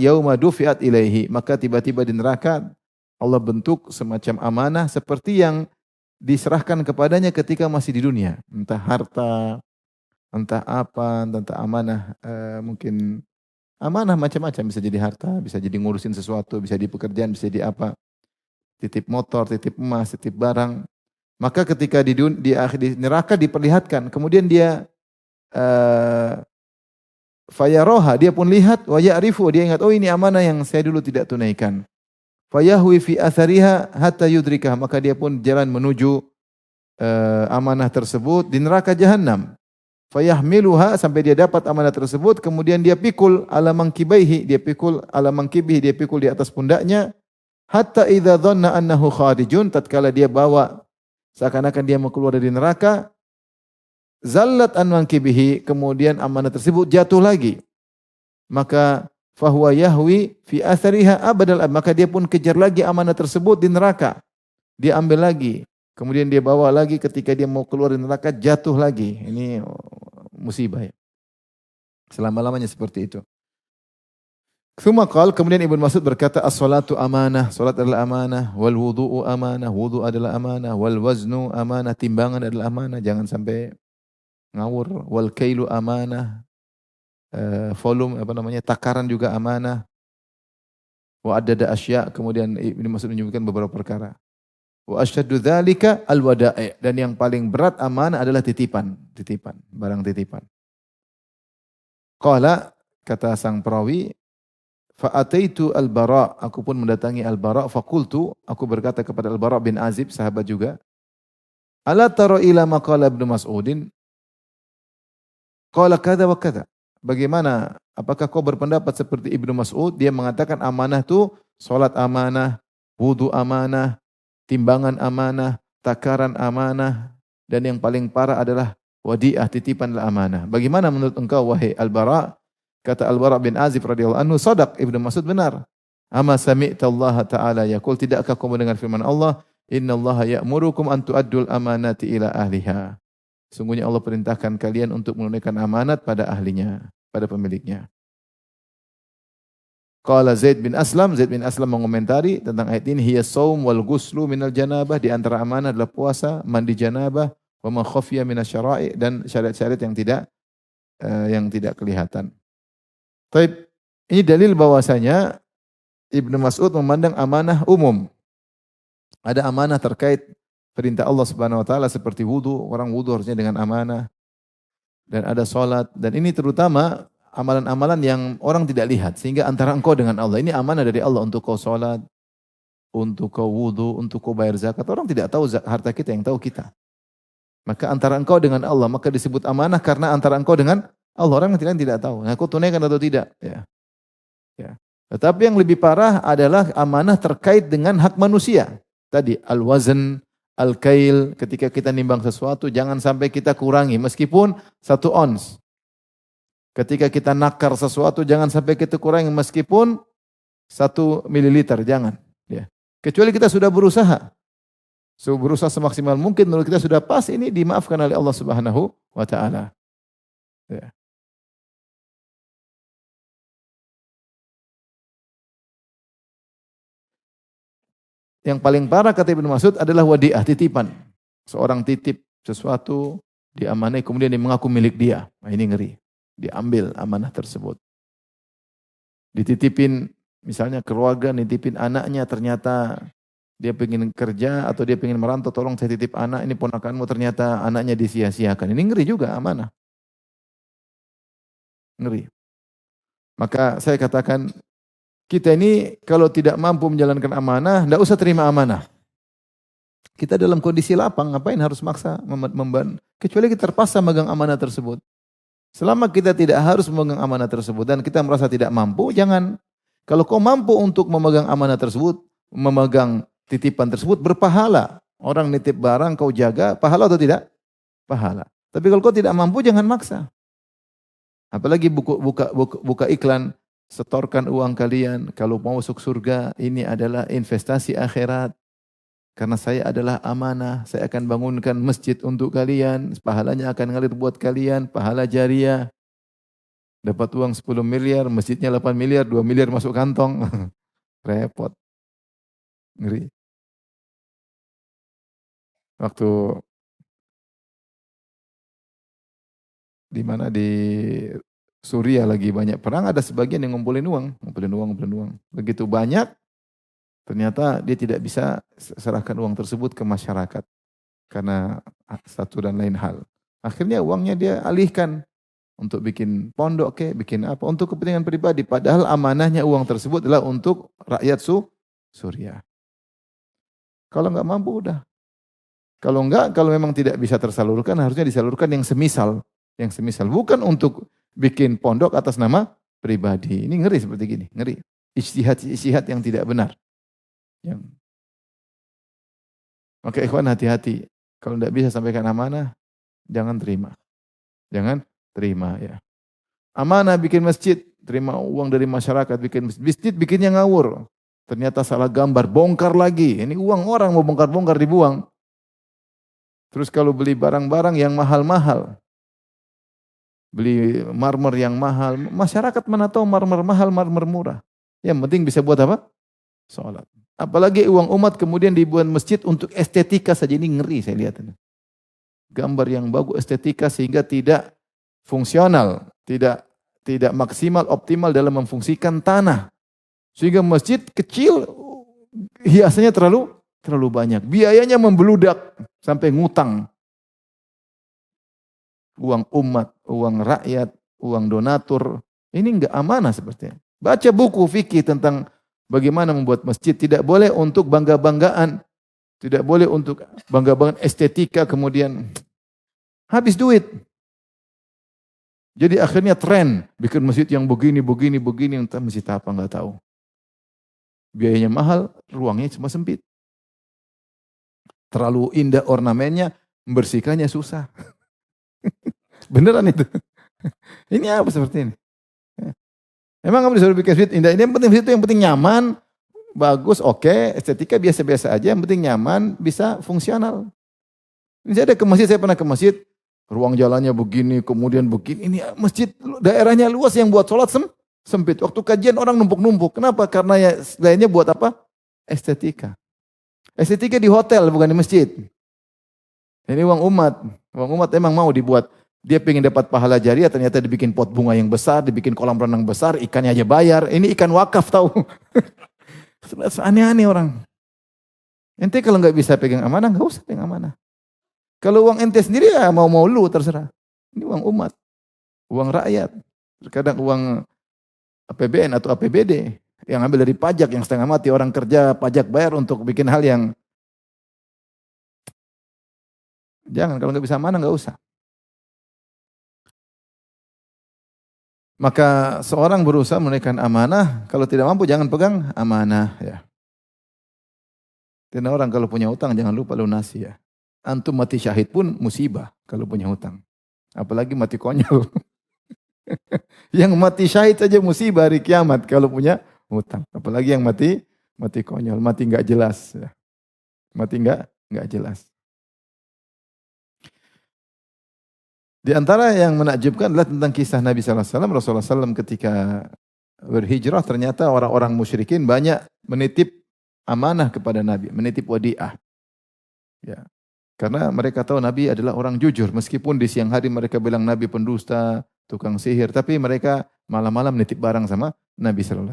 yauma dufiat ilaihi. Maka tiba-tiba di neraka Allah bentuk semacam amanah seperti yang diserahkan kepadanya ketika masih di dunia. Entah harta, entah apa, entah amanah, mungkin amanah macam-macam, bisa jadi harta, bisa jadi ngurusin sesuatu, bisa di pekerjaan, bisa di apa, titip motor, titip emas, titip barang. Maka ketika di neraka diperlihatkan, kemudian dia fayaroha, dia pun lihat, wa ya'rifu, dia ingat, oh ini amanah yang saya dulu tidak tunaikan. Fayahwi fi athariha hatta yudrikah, maka dia pun jalan menuju amanah tersebut di neraka jahanam. Fayahmiluha, sampai dia dapat amanah tersebut, kemudian dia pikul ala mangkibaihi, dia pikul ala mangkibihi, dia pikul di atas pundaknya, hatta idza dhanna annahu kharijun, tatkala dia bawa seakan-akan dia mau keluar dari neraka, zallat an mangkibihi, kemudian amanah tersebut jatuh lagi. Maka fahuwa yahwi fi athariha abadal, maka dia pun kejar lagi amanah tersebut di neraka. Dia ambil lagi. Kemudian dia bawa lagi, ketika dia mau keluar dari neraka jatuh lagi. Ini musibah ya. Selama-lamanya seperti itu. Kemudian Ibnu Mas'ud berkata, as-salatu amanah, salat adalah amanah, wal wudu'u amanah, wudu' adalah amanah, wal waznu amanah, timbangan adalah amanah, jangan sampai ngawur, wal kailu amanah, volume takaran juga amanah. Wa adada asya, kemudian Ibnu Mas'ud menyebutkan beberapa perkara. Wa asyaddu dzalika al-wada'i, dan yang paling berat amanah adalah titipan, barang titipan. Qala, kata sang perawi, fa ataitu al-Bara, aku pun mendatangi al-Bara, fa qultu, aku berkata kepada al-Bara bin Azib, sahabat juga, ala tara ila maqala Ibnu Mas'udin? Qala kadza wa kadza. Bagaimana? Apakah kau berpendapat seperti Ibnu Mas'ud? Dia mengatakan amanah itu salat amanah, wudu amanah, timbangan amanah, takaran amanah, dan yang paling parah adalah wadi'ah, titipanlah amanah. Bagaimana menurut engkau wahai Al-Bara? Kata Al-Bara bin Azib radhiyallahu anhu, sadaq, Ibnu Mas'ud benar. Ama sami'ta Allah Ta'ala yaqul, tidakkah kau mendengar firman Allah, innallaha ya'murukum an tu'addul amanati ila ahliha. Sungguhnya Allah perintahkan kalian untuk menunaikan amanat pada ahlinya, pada pemiliknya. Qala Zaid bin Aslam mengomentari tentang ayat ini, hiya shaum wal ghuslu minal janabah, di antara amanah adalah puasa, mandi janabah, wa ma khafiya minasyara'i, dan syariat-syariat yang tidak kelihatan. Taib, ini dalil bahwasanya Ibnu Mas'ud memandang amanah umum. Ada amanah terkait perintah Allah Subhanahu wa taala seperti wudu, orang wudu harusnya dengan amanah. Dan ada salat, dan ini terutama amalan-amalan yang orang tidak lihat, sehingga antara engkau dengan Allah, ini amanah dari Allah untuk kau salat, untuk kau wudu, untuk kau bayar zakat. Orang tidak tahu harta kita, yang tahu kita. Maka antara engkau dengan Allah, maka disebut amanah karena antara engkau dengan Allah. Orang yang tidak tahu. Nah, kau tunaikan atau tidak? Ya. Ya. Tetapi yang lebih parah adalah amanah terkait dengan hak manusia. Tadi al-wazn, al-kail, ketika kita nimbang sesuatu jangan sampai kita kurangi meskipun 1 ons. Ketika kita nakar sesuatu jangan sampai kita kurangi meskipun 1 mililiter, jangan. Ya. Kecuali kita sudah berusaha. Berusaha semaksimal mungkin, menurut kita sudah pas, ini dimaafkan oleh Allah Subhanahu wa taala. Ya. Yang paling parah kata Ibnu Mas'ud adalah wadi'ah, titipan. Seorang titip sesuatu, diamanai kemudian dia mengaku milik dia. Nah, ini ngeri. Diambil amanah tersebut. Dititipin misalnya keluarga, nitipin anaknya, ternyata dia pengen kerja atau dia pengen merantau, tolong saya titip anak, ini ponakanmu, ternyata anaknya disia-siakan. Ini ngeri juga amanah. Ngeri. Maka saya katakan, kita ini kalau tidak mampu menjalankan amanah, tidak usah terima amanah. Kita dalam kondisi lapang, ngapain harus maksa memban? Kecuali kita terpaksa megang amanah tersebut. Selama kita tidak harus memegang amanah tersebut dan kita merasa tidak mampu, jangan. Kalau kau mampu untuk memegang amanah tersebut, memegang titipan tersebut, berpahala. Orang nitip barang kau jaga, pahala atau tidak? Pahala. Tapi kalau kau tidak mampu, jangan maksa. Apalagi buka iklan, setorkan uang kalian, kalau mau masuk surga, ini adalah investasi akhirat. Karena saya adalah amanah, saya akan bangunkan masjid untuk kalian, pahalanya akan ngalir buat kalian, pahala jariah. Dapat uang 10 miliar, masjidnya 8 miliar, 2 miliar masuk kantong. Repot. Ngeri. Waktu di mana di Suriah lagi banyak perang, ada sebagian yang ngumpulin uang. Begitu banyak, ternyata dia tidak bisa serahkan uang tersebut ke masyarakat karena satu dan lain hal. Akhirnya uangnya dia alihkan untuk bikin pondok, bikin apa, untuk kepentingan pribadi. Padahal amanahnya uang tersebut adalah untuk rakyat Suriah. Kalau enggak mampu udah. Kalau memang tidak bisa tersalurkan, harusnya disalurkan yang semisal. Yang semisal. Bukan untuk bikin pondok atas nama pribadi. Ini ngeri seperti gini, ngeri. Ijtihad yang tidak benar. Maka ikhwan hati-hati. Kalau tidak bisa sampaikan amanah, jangan terima. Jangan terima ya. Amanah bikin masjid, terima uang dari masyarakat, bikin masjid bikinnya ngawur. Ternyata salah gambar, bongkar lagi. Ini uang orang mau bongkar-bongkar dibuang. Terus kalau beli barang-barang yang mahal-mahal, beli marmer yang mahal, masyarakat mana tahu marmer mahal, marmer murah. Yang penting bisa buat apa? Sholat. Apalagi uang umat kemudian dibuat masjid untuk estetika saja, ini ngeri saya lihat. Gambar yang bagus, estetika sehingga tidak fungsional, tidak maksimal, optimal dalam memfungsikan tanah. Sehingga masjid kecil, hiasannya terlalu banyak. Biayanya membeludak sampai ngutang. Uang umat, uang rakyat, uang donatur. Ini enggak amanah sepertinya. Baca buku fikih tentang bagaimana membuat masjid. Tidak boleh untuk bangga-banggaan. Tidak boleh untuk bangga-banggaan estetika kemudian habis duit. Jadi akhirnya tren bikin masjid yang begini, entah masjid apa enggak tahu. Biayanya mahal, ruangnya cuma sempit. Terlalu indah ornamennya, membersihkannya susah. Beneran itu. Ini apa seperti ini? Emang kamu disuruh bikin masjid indah? Ini yang penting itu yang penting nyaman, bagus, oke, estetika biasa-biasa aja, yang penting nyaman, bisa fungsional. Ini saya ada ke masjid, saya pernah ke masjid, ruang jalannya begini, kemudian begini. Ini masjid daerahnya luas yang buat sholat sempit. Waktu kajian orang numpuk-numpuk. Kenapa? Karena ya lainnya buat apa? Estetika. Estetika di hotel bukan di masjid. Ini uang umat. Uang umat emang mau dibuat. Dia pengen dapat pahala jariah, ternyata dibikin pot bunga yang besar, dibikin kolam renang besar, ikannya aja bayar. Ini ikan wakaf tahu. Aneh-aneh orang. Ente kalau nggak bisa pegang amanah, nggak usah pegang amanah. Kalau uang ente sendiri ya mau lu terserah. Ini uang umat, uang rakyat. Terkadang uang APBN atau APBD. Yang ambil dari pajak yang setengah mati, orang kerja pajak bayar untuk bikin hal yang jangan, kalau nggak bisa amanah nggak usah. Maka seorang berusaha menunaikan amanah, kalau tidak mampu jangan pegang amanah ya. Dan orang kalau punya hutang jangan lupa lunasi ya. Antum mati syahid pun musibah kalau punya hutang. Apalagi mati konyol. Yang mati syahid saja musibah hari kiamat kalau punya hutang. Apalagi yang mati konyol, mati nggak jelas ya. Mati nggak jelas. Di antara yang menakjubkan adalah tentang kisah Nabi SAW. Rasulullah SAW ketika berhijrah ternyata orang-orang musyrikin banyak menitip amanah kepada Nabi, menitip wadiah. Ya. Karena mereka tahu Nabi adalah orang jujur. Meskipun di siang hari mereka bilang Nabi pendusta, tukang sihir. Tapi mereka malam-malam nitip barang sama Nabi SAW.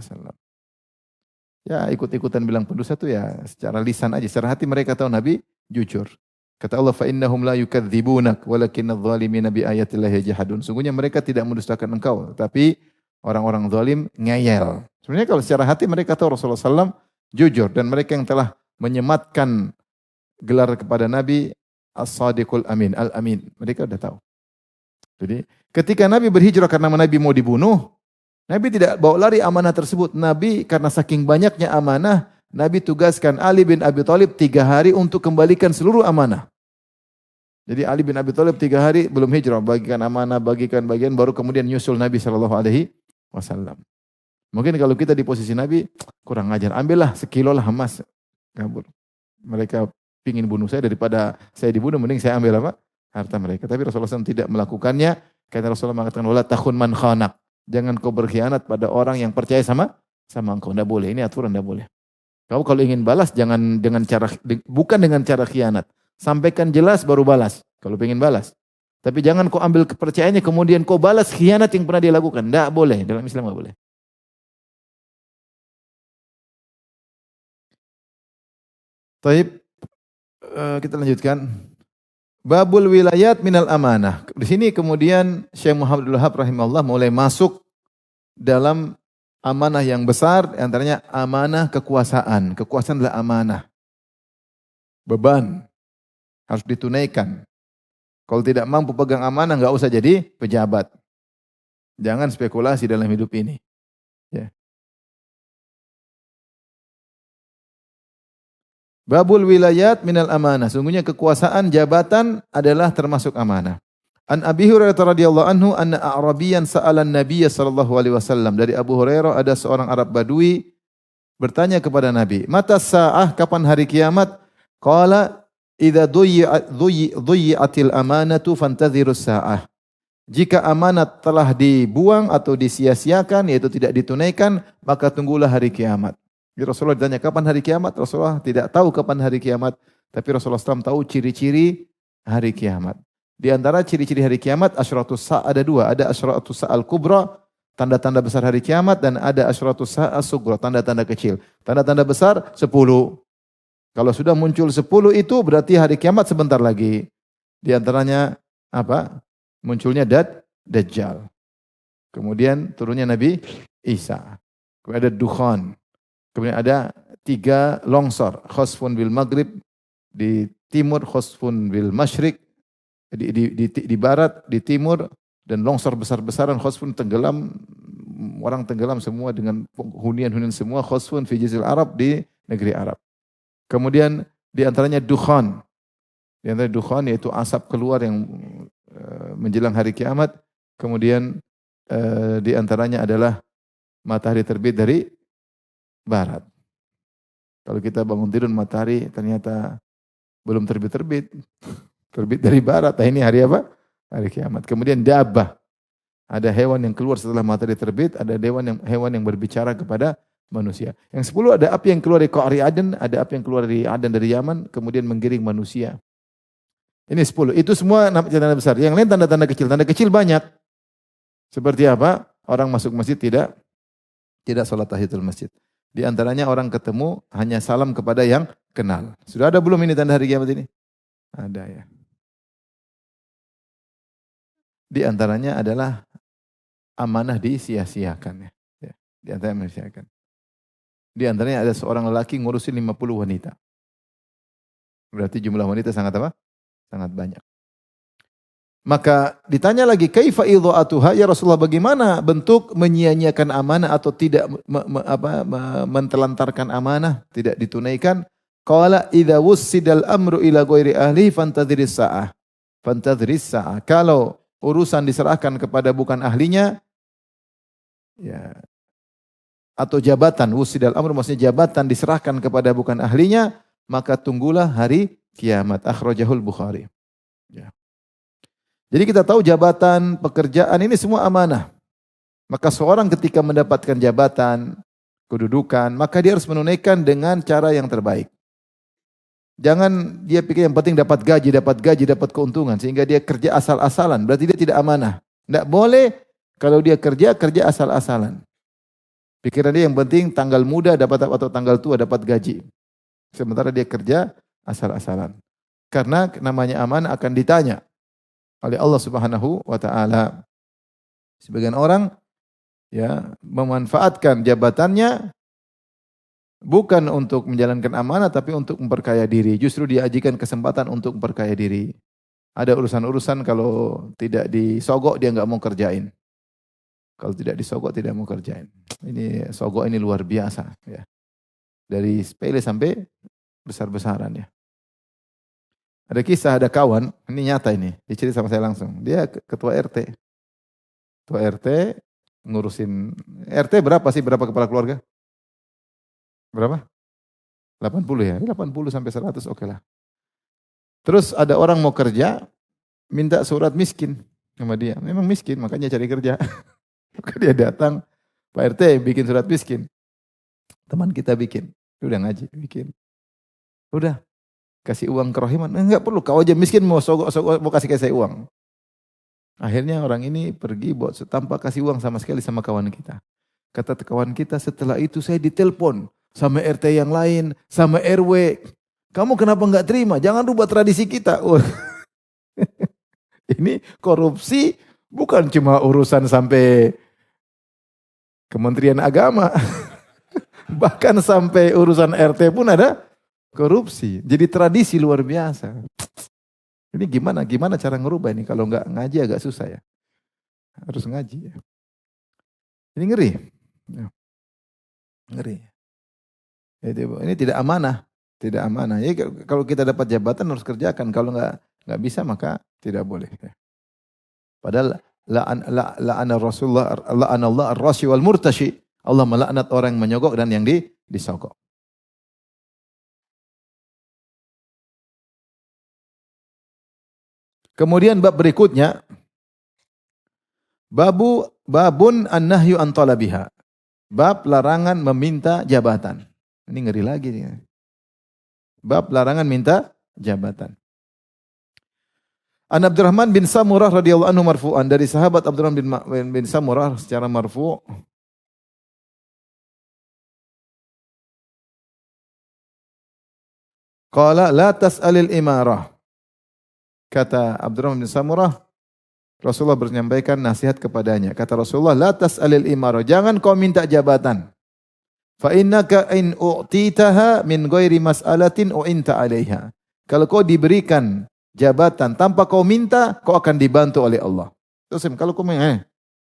Ya ikut-ikutan bilang pendusta itu ya secara lisan aja. Secara hati mereka tahu Nabi jujur. Kata Allah, فَإِنَّهُمْ لَا يُكَذِّبُونَكَ وَلَكِنَّ الظَّالِمِينَ بِآيَاتِ اللَّهِ يَجْحَدُونَ. Sungguhnya mereka tidak mendustakan engkau. Tapi orang-orang zalim ngeyel. Sebenarnya kalau secara hati mereka tahu Rasulullah SAW jujur. Dan mereka yang telah menyematkan gelar kepada Nabi As-Sadiqul Amin, Al-Amin. Mereka sudah tahu. Jadi ketika Nabi berhijrah karena Nabi mau dibunuh, Nabi tidak bawa lari amanah tersebut. Nabi karena saking banyaknya amanah, Nabi tugaskan Ali bin Abi Thalib 3 hari untuk kembalikan seluruh amanah. Jadi Ali bin Abi Thalib 3 hari belum hijrah, bagikan amanah, bagikan bagian, baru kemudian nyusul Nabi SAW. Mungkin kalau kita di posisi Nabi, kurang ajar. Ambillah sekilo lah emas. Kabur. Mereka pingin bunuh saya, daripada saya dibunuh, mending saya ambil apa? Harta mereka. Tapi Rasulullah SAW tidak melakukannya. Karena Rasulullah mengatakan, wala takhun man khanak. Jangan kau berkhianat pada orang yang percaya sama engkau. Tidak boleh. Ini aturan tidak boleh. Kau kalau ingin balas jangan bukan dengan cara khianat. Sampaikan jelas baru balas. Kalau ingin balas. Tapi jangan kau ambil kepercayaannya kemudian kau balas khianat yang pernah dia lakukan. Tidak boleh. Dalam Islam tidak boleh. Taib, kita lanjutkan. Babul wilayat minal amanah. Di sini kemudian Syekh Muhammad Abdul Wahab rahimahullah mulai masuk dalam amanah yang besar, antaranya amanah kekuasaan. Kekuasaan adalah amanah. Beban. Harus ditunaikan. Kalau tidak mampu pegang amanah, enggak usah jadi pejabat. Jangan spekulasi dalam hidup ini. Ya. Babul wilayat minal amanah. Sungguhnya kekuasaan, jabatan adalah termasuk amanah. An Abi Hurairah radhiyallahu anhu anna A'rabiyan sa'alan Nabiy sallallahu alaihi wasallam. Dari Abu Hurairah ada seorang Arab Badui bertanya kepada Nabi, "Mata sa'ah, kapan hari kiamat?" Qala, "Idza dhuyyi'atil amanatu fantadhirus sa'ah." Jika amanat telah dibuang atau disia-siakan, yaitu tidak ditunaikan, maka tunggulah hari kiamat. Jadi Rasulullah ditanya kapan hari kiamat, Rasulullah tidak tahu kapan hari kiamat, tapi Rasulullah SAW tahu ciri-ciri hari kiamat. Di antara ciri-ciri hari kiamat, asyratus sa' ada 2, ada asyratus sa'al kubra, tanda-tanda besar hari kiamat, dan ada asyratus sa'al sugra, tanda-tanda kecil. Tanda-tanda besar 10. Kalau sudah muncul 10 itu berarti hari kiamat sebentar lagi. Di antaranya apa? Munculnya Dajjal. Kemudian turunnya Nabi Isa. Kemudian ada Dukhan. Kemudian ada 3 longsor. Khosfun bil maghrib di timur, khosfun bil masyrik di barat, di timur, dan longsor besar-besaran, khosfun tenggelam, orang tenggelam semua dengan hunian-hunian semua, khosfun fi jazil Arab di negeri Arab. Kemudian di antaranya Dukhan. Di antara Dukhan yaitu asap keluar yang menjelang hari kiamat. Kemudian di antaranya adalah matahari terbit dari barat. Kalau kita bangun tidur matahari ternyata belum terbit-terbit. Terbit dari barat. Nah ini hari apa? Hari kiamat. Kemudian dabah. Ada hewan yang keluar setelah matahari terbit. Ada hewan yang berbicara kepada manusia. Yang 10 ada api yang keluar dari Qa'ri Aden. Ada api yang keluar dari Aden dari Yaman. Kemudian menggiring manusia. Ini 10. Itu semua tanda besar. Yang lain tanda-tanda kecil. Tanda kecil banyak. Seperti apa? Orang masuk masjid tidak salat tahiyatul masjid. Di antaranya orang ketemu hanya salam kepada yang kenal. Sudah ada belum ini tanda hari kiamat ini? Ada ya. Di antaranya adalah amanah disia-siakan ya. Di antaranya disia-siakan. Di antaranya ada seorang lelaki ngurusin 50 wanita. Berarti jumlah wanita sangat apa? Sangat banyak. Maka ditanya lagi, kaifa idha'atuha ya Rasulullah, bagaimana bentuk menyia-nyiakan amanah atau tidak mentelantarkan amanah, tidak ditunaikan? Qala idza wussidal amru ila ghairi ahli fantadhiris sa'ah. Fantadhiris sa'ah. Kalau urusan diserahkan kepada bukan ahlinya, ya, atau jabatan, wussidal amru maksudnya jabatan diserahkan kepada bukan ahlinya, maka tunggulah hari kiamat. Akhrajahul Bukhari. Ya. Jadi kita tahu jabatan, pekerjaan ini semua amanah. Maka seorang ketika mendapatkan jabatan, kedudukan, maka dia harus menunaikan dengan cara yang terbaik. Jangan dia pikir yang penting dapat gaji, dapat keuntungan. Sehingga dia kerja asal-asalan, berarti dia tidak amanah. Tidak boleh kalau dia kerja asal-asalan. Pikiran dia yang penting tanggal muda dapat atau tanggal tua dapat gaji. Sementara dia kerja asal-asalan. Karena namanya amanah akan ditanya oleh Allah Subhanahu wa taala. Sebagian orang ya memanfaatkan jabatannya bukan untuk menjalankan amanah tapi untuk memperkaya diri. Justru dia ajikan kesempatan untuk memperkaya diri. Ada urusan-urusan kalau tidak disogok dia enggak mau kerjain. Kalau tidak disogok tidak mau kerjain. Ini sogok ini luar biasa ya. Dari sepele sampai besar-besaran ya. Ada kisah, ada kawan, ini nyata ini, dicerita sama saya langsung. Dia ketua RT. Ketua RT ngurusin, RT berapa sih, berapa kepala keluarga? Berapa? 80 ya, 80 sampai 100 oke lah. Terus ada orang mau kerja, minta surat miskin sama dia. Memang miskin, makanya cari kerja. Maka dia datang, Pak RT bikin surat miskin. Teman kita bikin, udah ngaji, bikin. Udah. Kasih uang ke Rohiman, enggak perlu, kau aja miskin mau sogok mau kasih saya uang. Akhirnya orang ini pergi buat tanpa kasih uang sama sekali sama kawan kita. Kata kawan kita, setelah itu saya ditelepon sama RT yang lain, sama RW. Kamu kenapa enggak terima? Jangan rubah tradisi kita. Ini korupsi bukan cuma urusan sampai Kementerian Agama. Bahkan sampai urusan RT pun ada korupsi. Jadi tradisi luar biasa. Ini gimana cara ngerubah ini? Kalau enggak ngaji agak susah ya. Harus ngaji ya. Ini ngeri. Ya. Ngeri. Ini tidak amanah. Tidak amanah. Ya, kalau kita dapat jabatan harus kerjakan. Kalau enggak bisa maka tidak boleh. Padahal la'ana Rasulullah, la'anallah ar-rashi wal murtashi. Allah melaknat orang yang menyogok dan yang disogok. Kemudian bab berikutnya, babun an-nahyu an talabiha. Bab larangan meminta jabatan. Ini ngeri lagi nih. Bab larangan minta jabatan. An Abdurrahman bin Samurah radhiyallahu anhu marfu'an, dari sahabat Abdurrahman bin Samurah secara marfu'. Qala la tas'alil imarah. Kata Abdurrahman bin Samurah, Rasulullah menyampaikan nasihat kepadanya. Kata Rasulullah, la tas'alil imarah, jangan kau minta jabatan. Fa innaka in u'titaha min ghairi mas'alatin u'inta 'alaiha. Kalau kau diberikan jabatan tanpa kau minta, kau akan dibantu oleh Allah. Terus kalau kau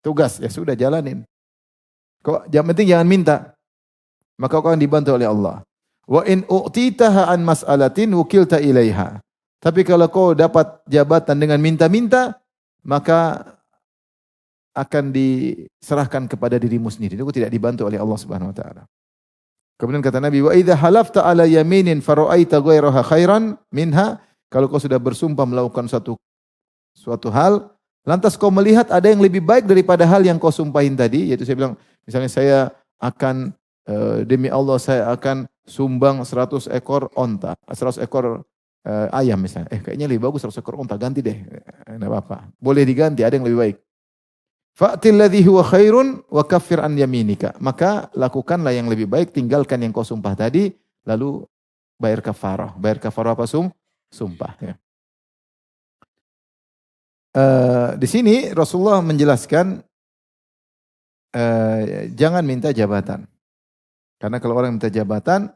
tugas, ya sudah jalanin. Kau yang penting jangan minta. Maka kau akan dibantu oleh Allah. Wa in u'titaha an mas'alatin wukilta ilaiha. Tapi kalau kau dapat jabatan dengan minta-minta, maka akan diserahkan kepada dirimu sendiri. Itu tidak dibantu oleh Allah Subhanahu wa taala. Kemudian kata Nabi, wa idza halafta ala yaminin fara'aita ghairaha khairan minha, kalau kau sudah bersumpah melakukan suatu hal, lantas kau melihat ada yang lebih baik daripada hal yang kau sumpahin tadi, yaitu saya bilang, misalnya saya akan demi Allah saya akan sumbang 100 ekor onta, 100 ekor ayam misalnya. Kayaknya lebih bagus 100 ekor unta, ganti deh. Enggak apa-apa. Boleh diganti, ada yang lebih baik. Fa'til ladzi huwa khairun wa kaffir an yaminika. Maka lakukanlah yang lebih baik, tinggalkan yang kau sumpah tadi, lalu bayar kafarah. Bayar kafarah apa sumpah ya. Di sini Rasulullah menjelaskan jangan minta jabatan. Karena kalau orang minta jabatan,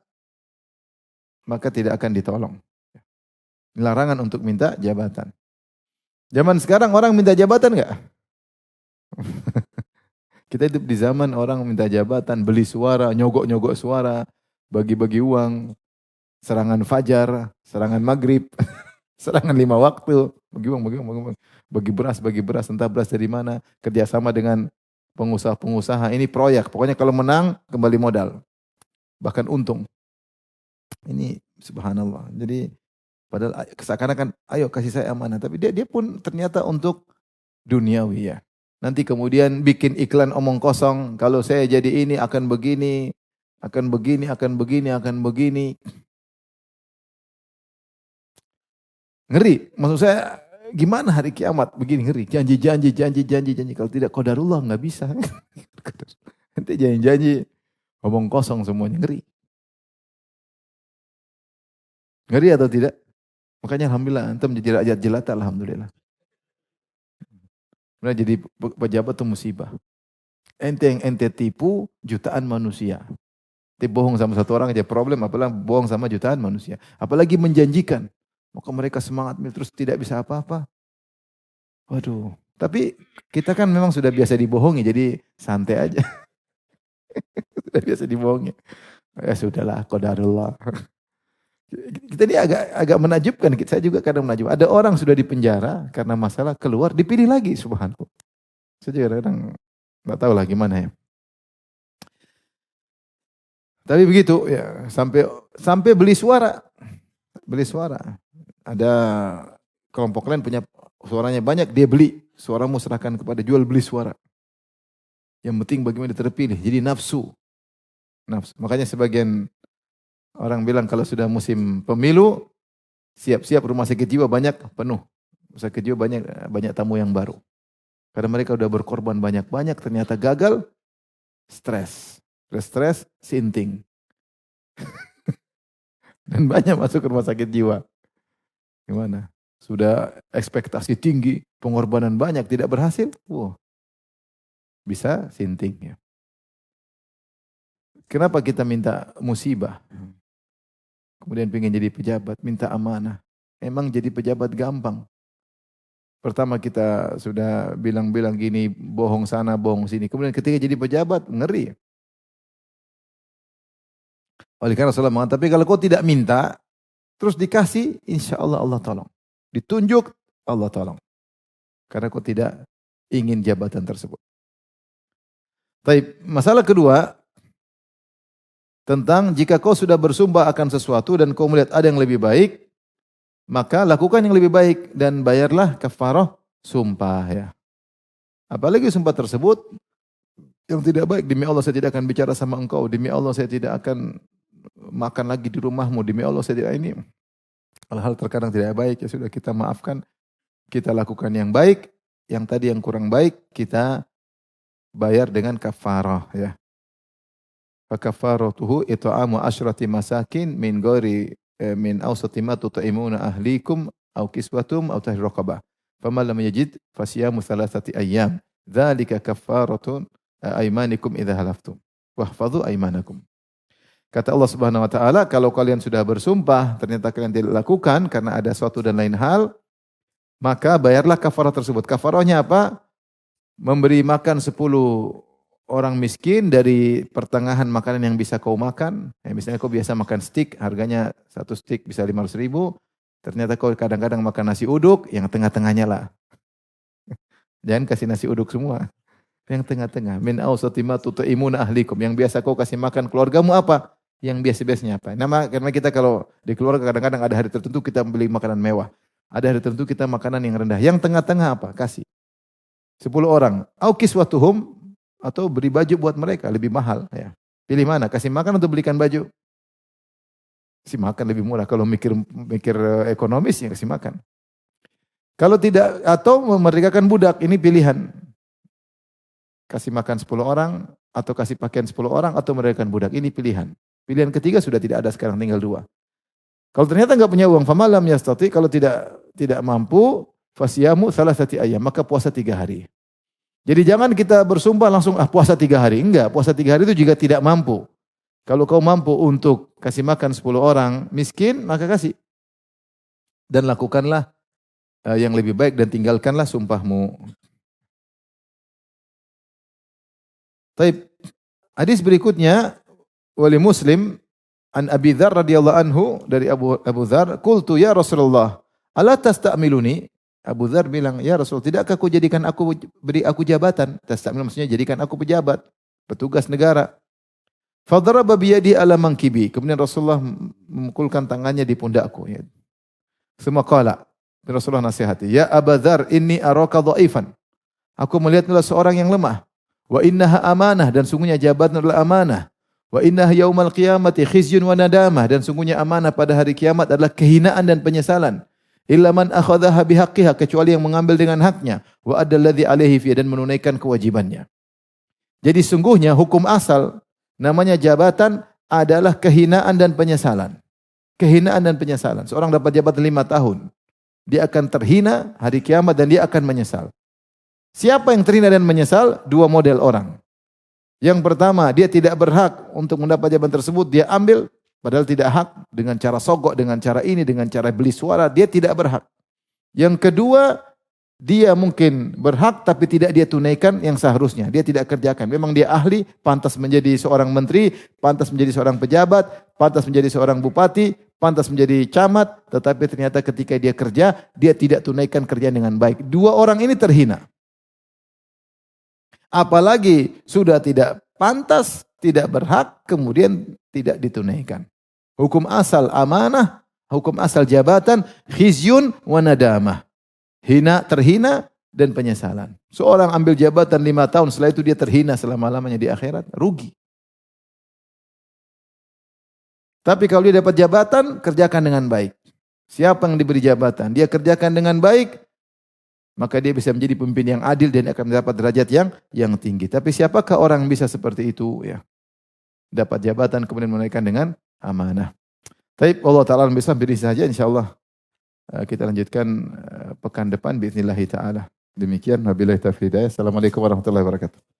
maka tidak akan ditolong. Larangan untuk minta jabatan. Zaman sekarang orang minta jabatan enggak? Kita hidup di zaman orang minta jabatan, beli suara, nyogok-nyogok suara, bagi-bagi uang, serangan fajar, serangan maghrib, serangan 5 waktu, bagi uang, bagi beras, entah beras dari mana, kerjasama dengan pengusaha-pengusaha, ini proyek, pokoknya kalau menang, kembali modal, bahkan untung. Ini subhanallah, jadi padahal seakan-akan, ayo kasih saya amanah, tapi dia pun ternyata untuk duniawi ya. Nanti kemudian bikin iklan omong kosong, kalau saya jadi ini akan begini, akan begini, akan begini, akan begini. Ngeri, maksud saya gimana hari kiamat begini ngeri, janji. Kalau tidak qadarullah nggak bisa. Nanti janji-janji omong kosong semuanya ngeri. Ngeri atau tidak? Makanya alhamdulillah antum menjadi rakyat jelata alhamdulillah. Nah, jadi pejabat itu musibah. Ente tipu jutaan manusia. Ente bohong sama satu orang aja problem, apalagi bohong sama jutaan manusia. Apalagi menjanjikan. Maka mereka semangat terus tidak bisa apa-apa. Waduh. Tapi kita kan memang sudah biasa dibohongi, jadi santai aja. Sudah biasa dibohongi. Ya sudahlah, qadarullah. Kita ini agak menakjubkan, saya juga kadang menakjub. Ada orang sudah di penjara karena masalah, keluar dipilih lagi, subhanallah. Saya juga kadang nggak tahu lah gimana ya. Tapi begitu ya, sampai beli suara. Beli suara. Ada kelompok lain punya suaranya banyak, dia beli. Suaramu serahkan kepada jual beli suara. Yang penting bagaimana terpilih, jadi nafsu. Makanya sebagian orang bilang kalau sudah musim pemilu, siap-siap rumah sakit jiwa banyak penuh. Rumah sakit jiwa banyak tamu yang baru. Karena mereka sudah berkorban banyak-banyak, ternyata gagal, stres, sinting. Dan banyak masuk ke rumah sakit jiwa. Gimana? Sudah ekspektasi tinggi, pengorbanan banyak, tidak berhasil. Wow. Bisa sinting ya. Kenapa kita minta musibah? Kemudian pengen jadi pejabat, minta amanah. Emang jadi pejabat gampang. Pertama kita sudah bilang-bilang gini, bohong sana, bohong sini. Kemudian ketika jadi pejabat, ngeri. Oleh karena Rasulullah mengatakan, tapi kalau kau tidak minta, terus dikasih, insya Allah Allah tolong. Ditunjuk, Allah tolong. Karena kau tidak ingin jabatan tersebut. Tapi masalah kedua, tentang jika kau sudah bersumpah akan sesuatu dan kau melihat ada yang lebih baik, maka lakukan yang lebih baik dan bayarlah kafarah sumpah ya. Apalagi sumpah tersebut yang tidak baik, demi Allah saya tidak akan bicara sama engkau, demi Allah saya tidak akan makan lagi di rumahmu, demi Allah saya tidak ini. Hal-hal terkadang tidak baik, ya sudah kita maafkan, kita lakukan yang baik, yang tadi yang kurang baik kita bayar dengan kafarah ya. Fakafaratuhu it'amu asyrati masakin min ghairi min awsati ma tut'imuna ahlikum aw kiswatum aw tahrir raqabah. Faman lam yajid fasiyamu thalathati ayyam. Dzalika kafaratun aymanikum idza halaftum. Wahfazu aymanakum. Kata Allah Subhanahu wa taala, kalau kalian sudah bersumpah ternyata kalian tidak lakukan karena ada suatu dan lain hal, maka bayarlah kafarah tersebut. Kafarahnya apa? Memberi makan 10 orang miskin dari pertengahan makanan yang bisa kau makan. Misalnya kau biasa makan steak, harganya 1 steak bisa 500.000. Ternyata kau kadang-kadang makan nasi uduk, yang tengah-tengahnya lah. Jangan kasih nasi uduk semua. Yang tengah-tengah. Min awsati ma tut'imuna ahlikum. Yang biasa kau kasih makan keluargamu apa? Yang biasa-biasanya apa? Karena kita kalau di keluarga kadang-kadang ada hari tertentu kita beli makanan mewah. Ada hari tertentu kita makanan yang rendah. Yang tengah-tengah apa? Kasih. 10 orang. Au kiswatuhum, atau beri baju buat mereka, lebih mahal. Ya. Pilih mana? Kasih makan atau belikan baju? Kasih makan lebih murah. Kalau mikir ekonomis, ya kasih makan. Kalau tidak, atau memerdekakan budak, ini pilihan. Kasih makan 10 orang, atau kasih pakaian 10 orang, atau memerdekakan budak. Ini pilihan. Pilihan ketiga sudah tidak ada sekarang, tinggal 2. Kalau ternyata enggak punya uang, famalam yastati, kalau tidak mampu, fasiyamu salasati ayyam, maka puasa 3 hari. Jadi jangan kita bersumpah langsung puasa 3 hari. Enggak, puasa 3 hari itu juga tidak mampu. Kalau kau mampu untuk kasih makan 10 orang miskin, maka kasih. Dan lakukanlah yang lebih baik dan tinggalkanlah sumpahmu. Taib. Hadis berikutnya wali Muslim an Abi Dzar radhiyallahu anhu dari Abu Dzar, qultu ya Rasulullah, ala tastamiluni? Abu Dzar bilang, ya Rasul, tidakkah kau jadikan aku, beri aku jabatan? Tastamil maksudnya jadikan aku pejabat, petugas negara. Fadaraba biyadi ala mankibi. Kemudian Rasulullah memukulkan tangannya di pundakku. Ya. Semua qala. Rasulullah nasihati, ya Abu Dzar, inni araka dhaifan. Aku melihat adalah seorang yang lemah. Wa innaha amanah, dan sungguhnya jabatan adalah amanah. Wa innaha yaumal qiyamati khizyun wa nadamah, dan sungguhnya amanah pada hari kiamat adalah kehinaan dan penyesalan. Illa man akhadhaha bihaqqiha, kecuali yang mengambil dengan haknya. Wa adda alladhi alaihi fi, dan menunaikan kewajibannya. Jadi sungguhnya hukum asal namanya jabatan adalah kehinaan dan penyesalan. Kehinaan dan penyesalan. Seorang dapat jabatan 5 tahun. Dia akan terhina hari kiamat dan dia akan menyesal. Siapa yang terhina dan menyesal? 2 model orang. Yang pertama, dia tidak berhak untuk mendapat jabatan tersebut, dia ambil padahal tidak hak, dengan cara sogok, dengan cara ini, dengan cara beli suara, dia tidak berhak. Yang kedua, dia mungkin berhak tapi tidak dia tunaikan yang seharusnya, dia tidak kerjakan. Memang dia ahli, pantas menjadi seorang menteri, pantas menjadi seorang pejabat, pantas menjadi seorang bupati, pantas menjadi camat, tetapi ternyata ketika dia kerja, dia tidak tunaikan kerjaan dengan baik. 2 orang ini terhina. Apalagi sudah tidak pantas, tidak berhak, kemudian tidak ditunaikan. Hukum asal amanah, hukum asal jabatan, khizyun wa nadamah. Hina, terhina, dan penyesalan. Seorang ambil jabatan 5 tahun, setelah itu dia terhina selama-lamanya di akhirat, rugi. Tapi kalau dia dapat jabatan, kerjakan dengan baik. Siapa yang diberi jabatan, dia kerjakan dengan baik, maka dia bisa menjadi pemimpin yang adil dan akan mendapat derajat yang tinggi. Tapi siapakah orang yang bisa seperti itu? Ya, dapat jabatan kemudian menunaikan dengan amanah. Taib, Allah Ta'ala bisa beri saja, insyaAllah kita lanjutkan pekan depan biiznillah ta'ala. Demikian, wabillahi taufiq hidayah. Assalamualaikum warahmatullahi wabarakatuh.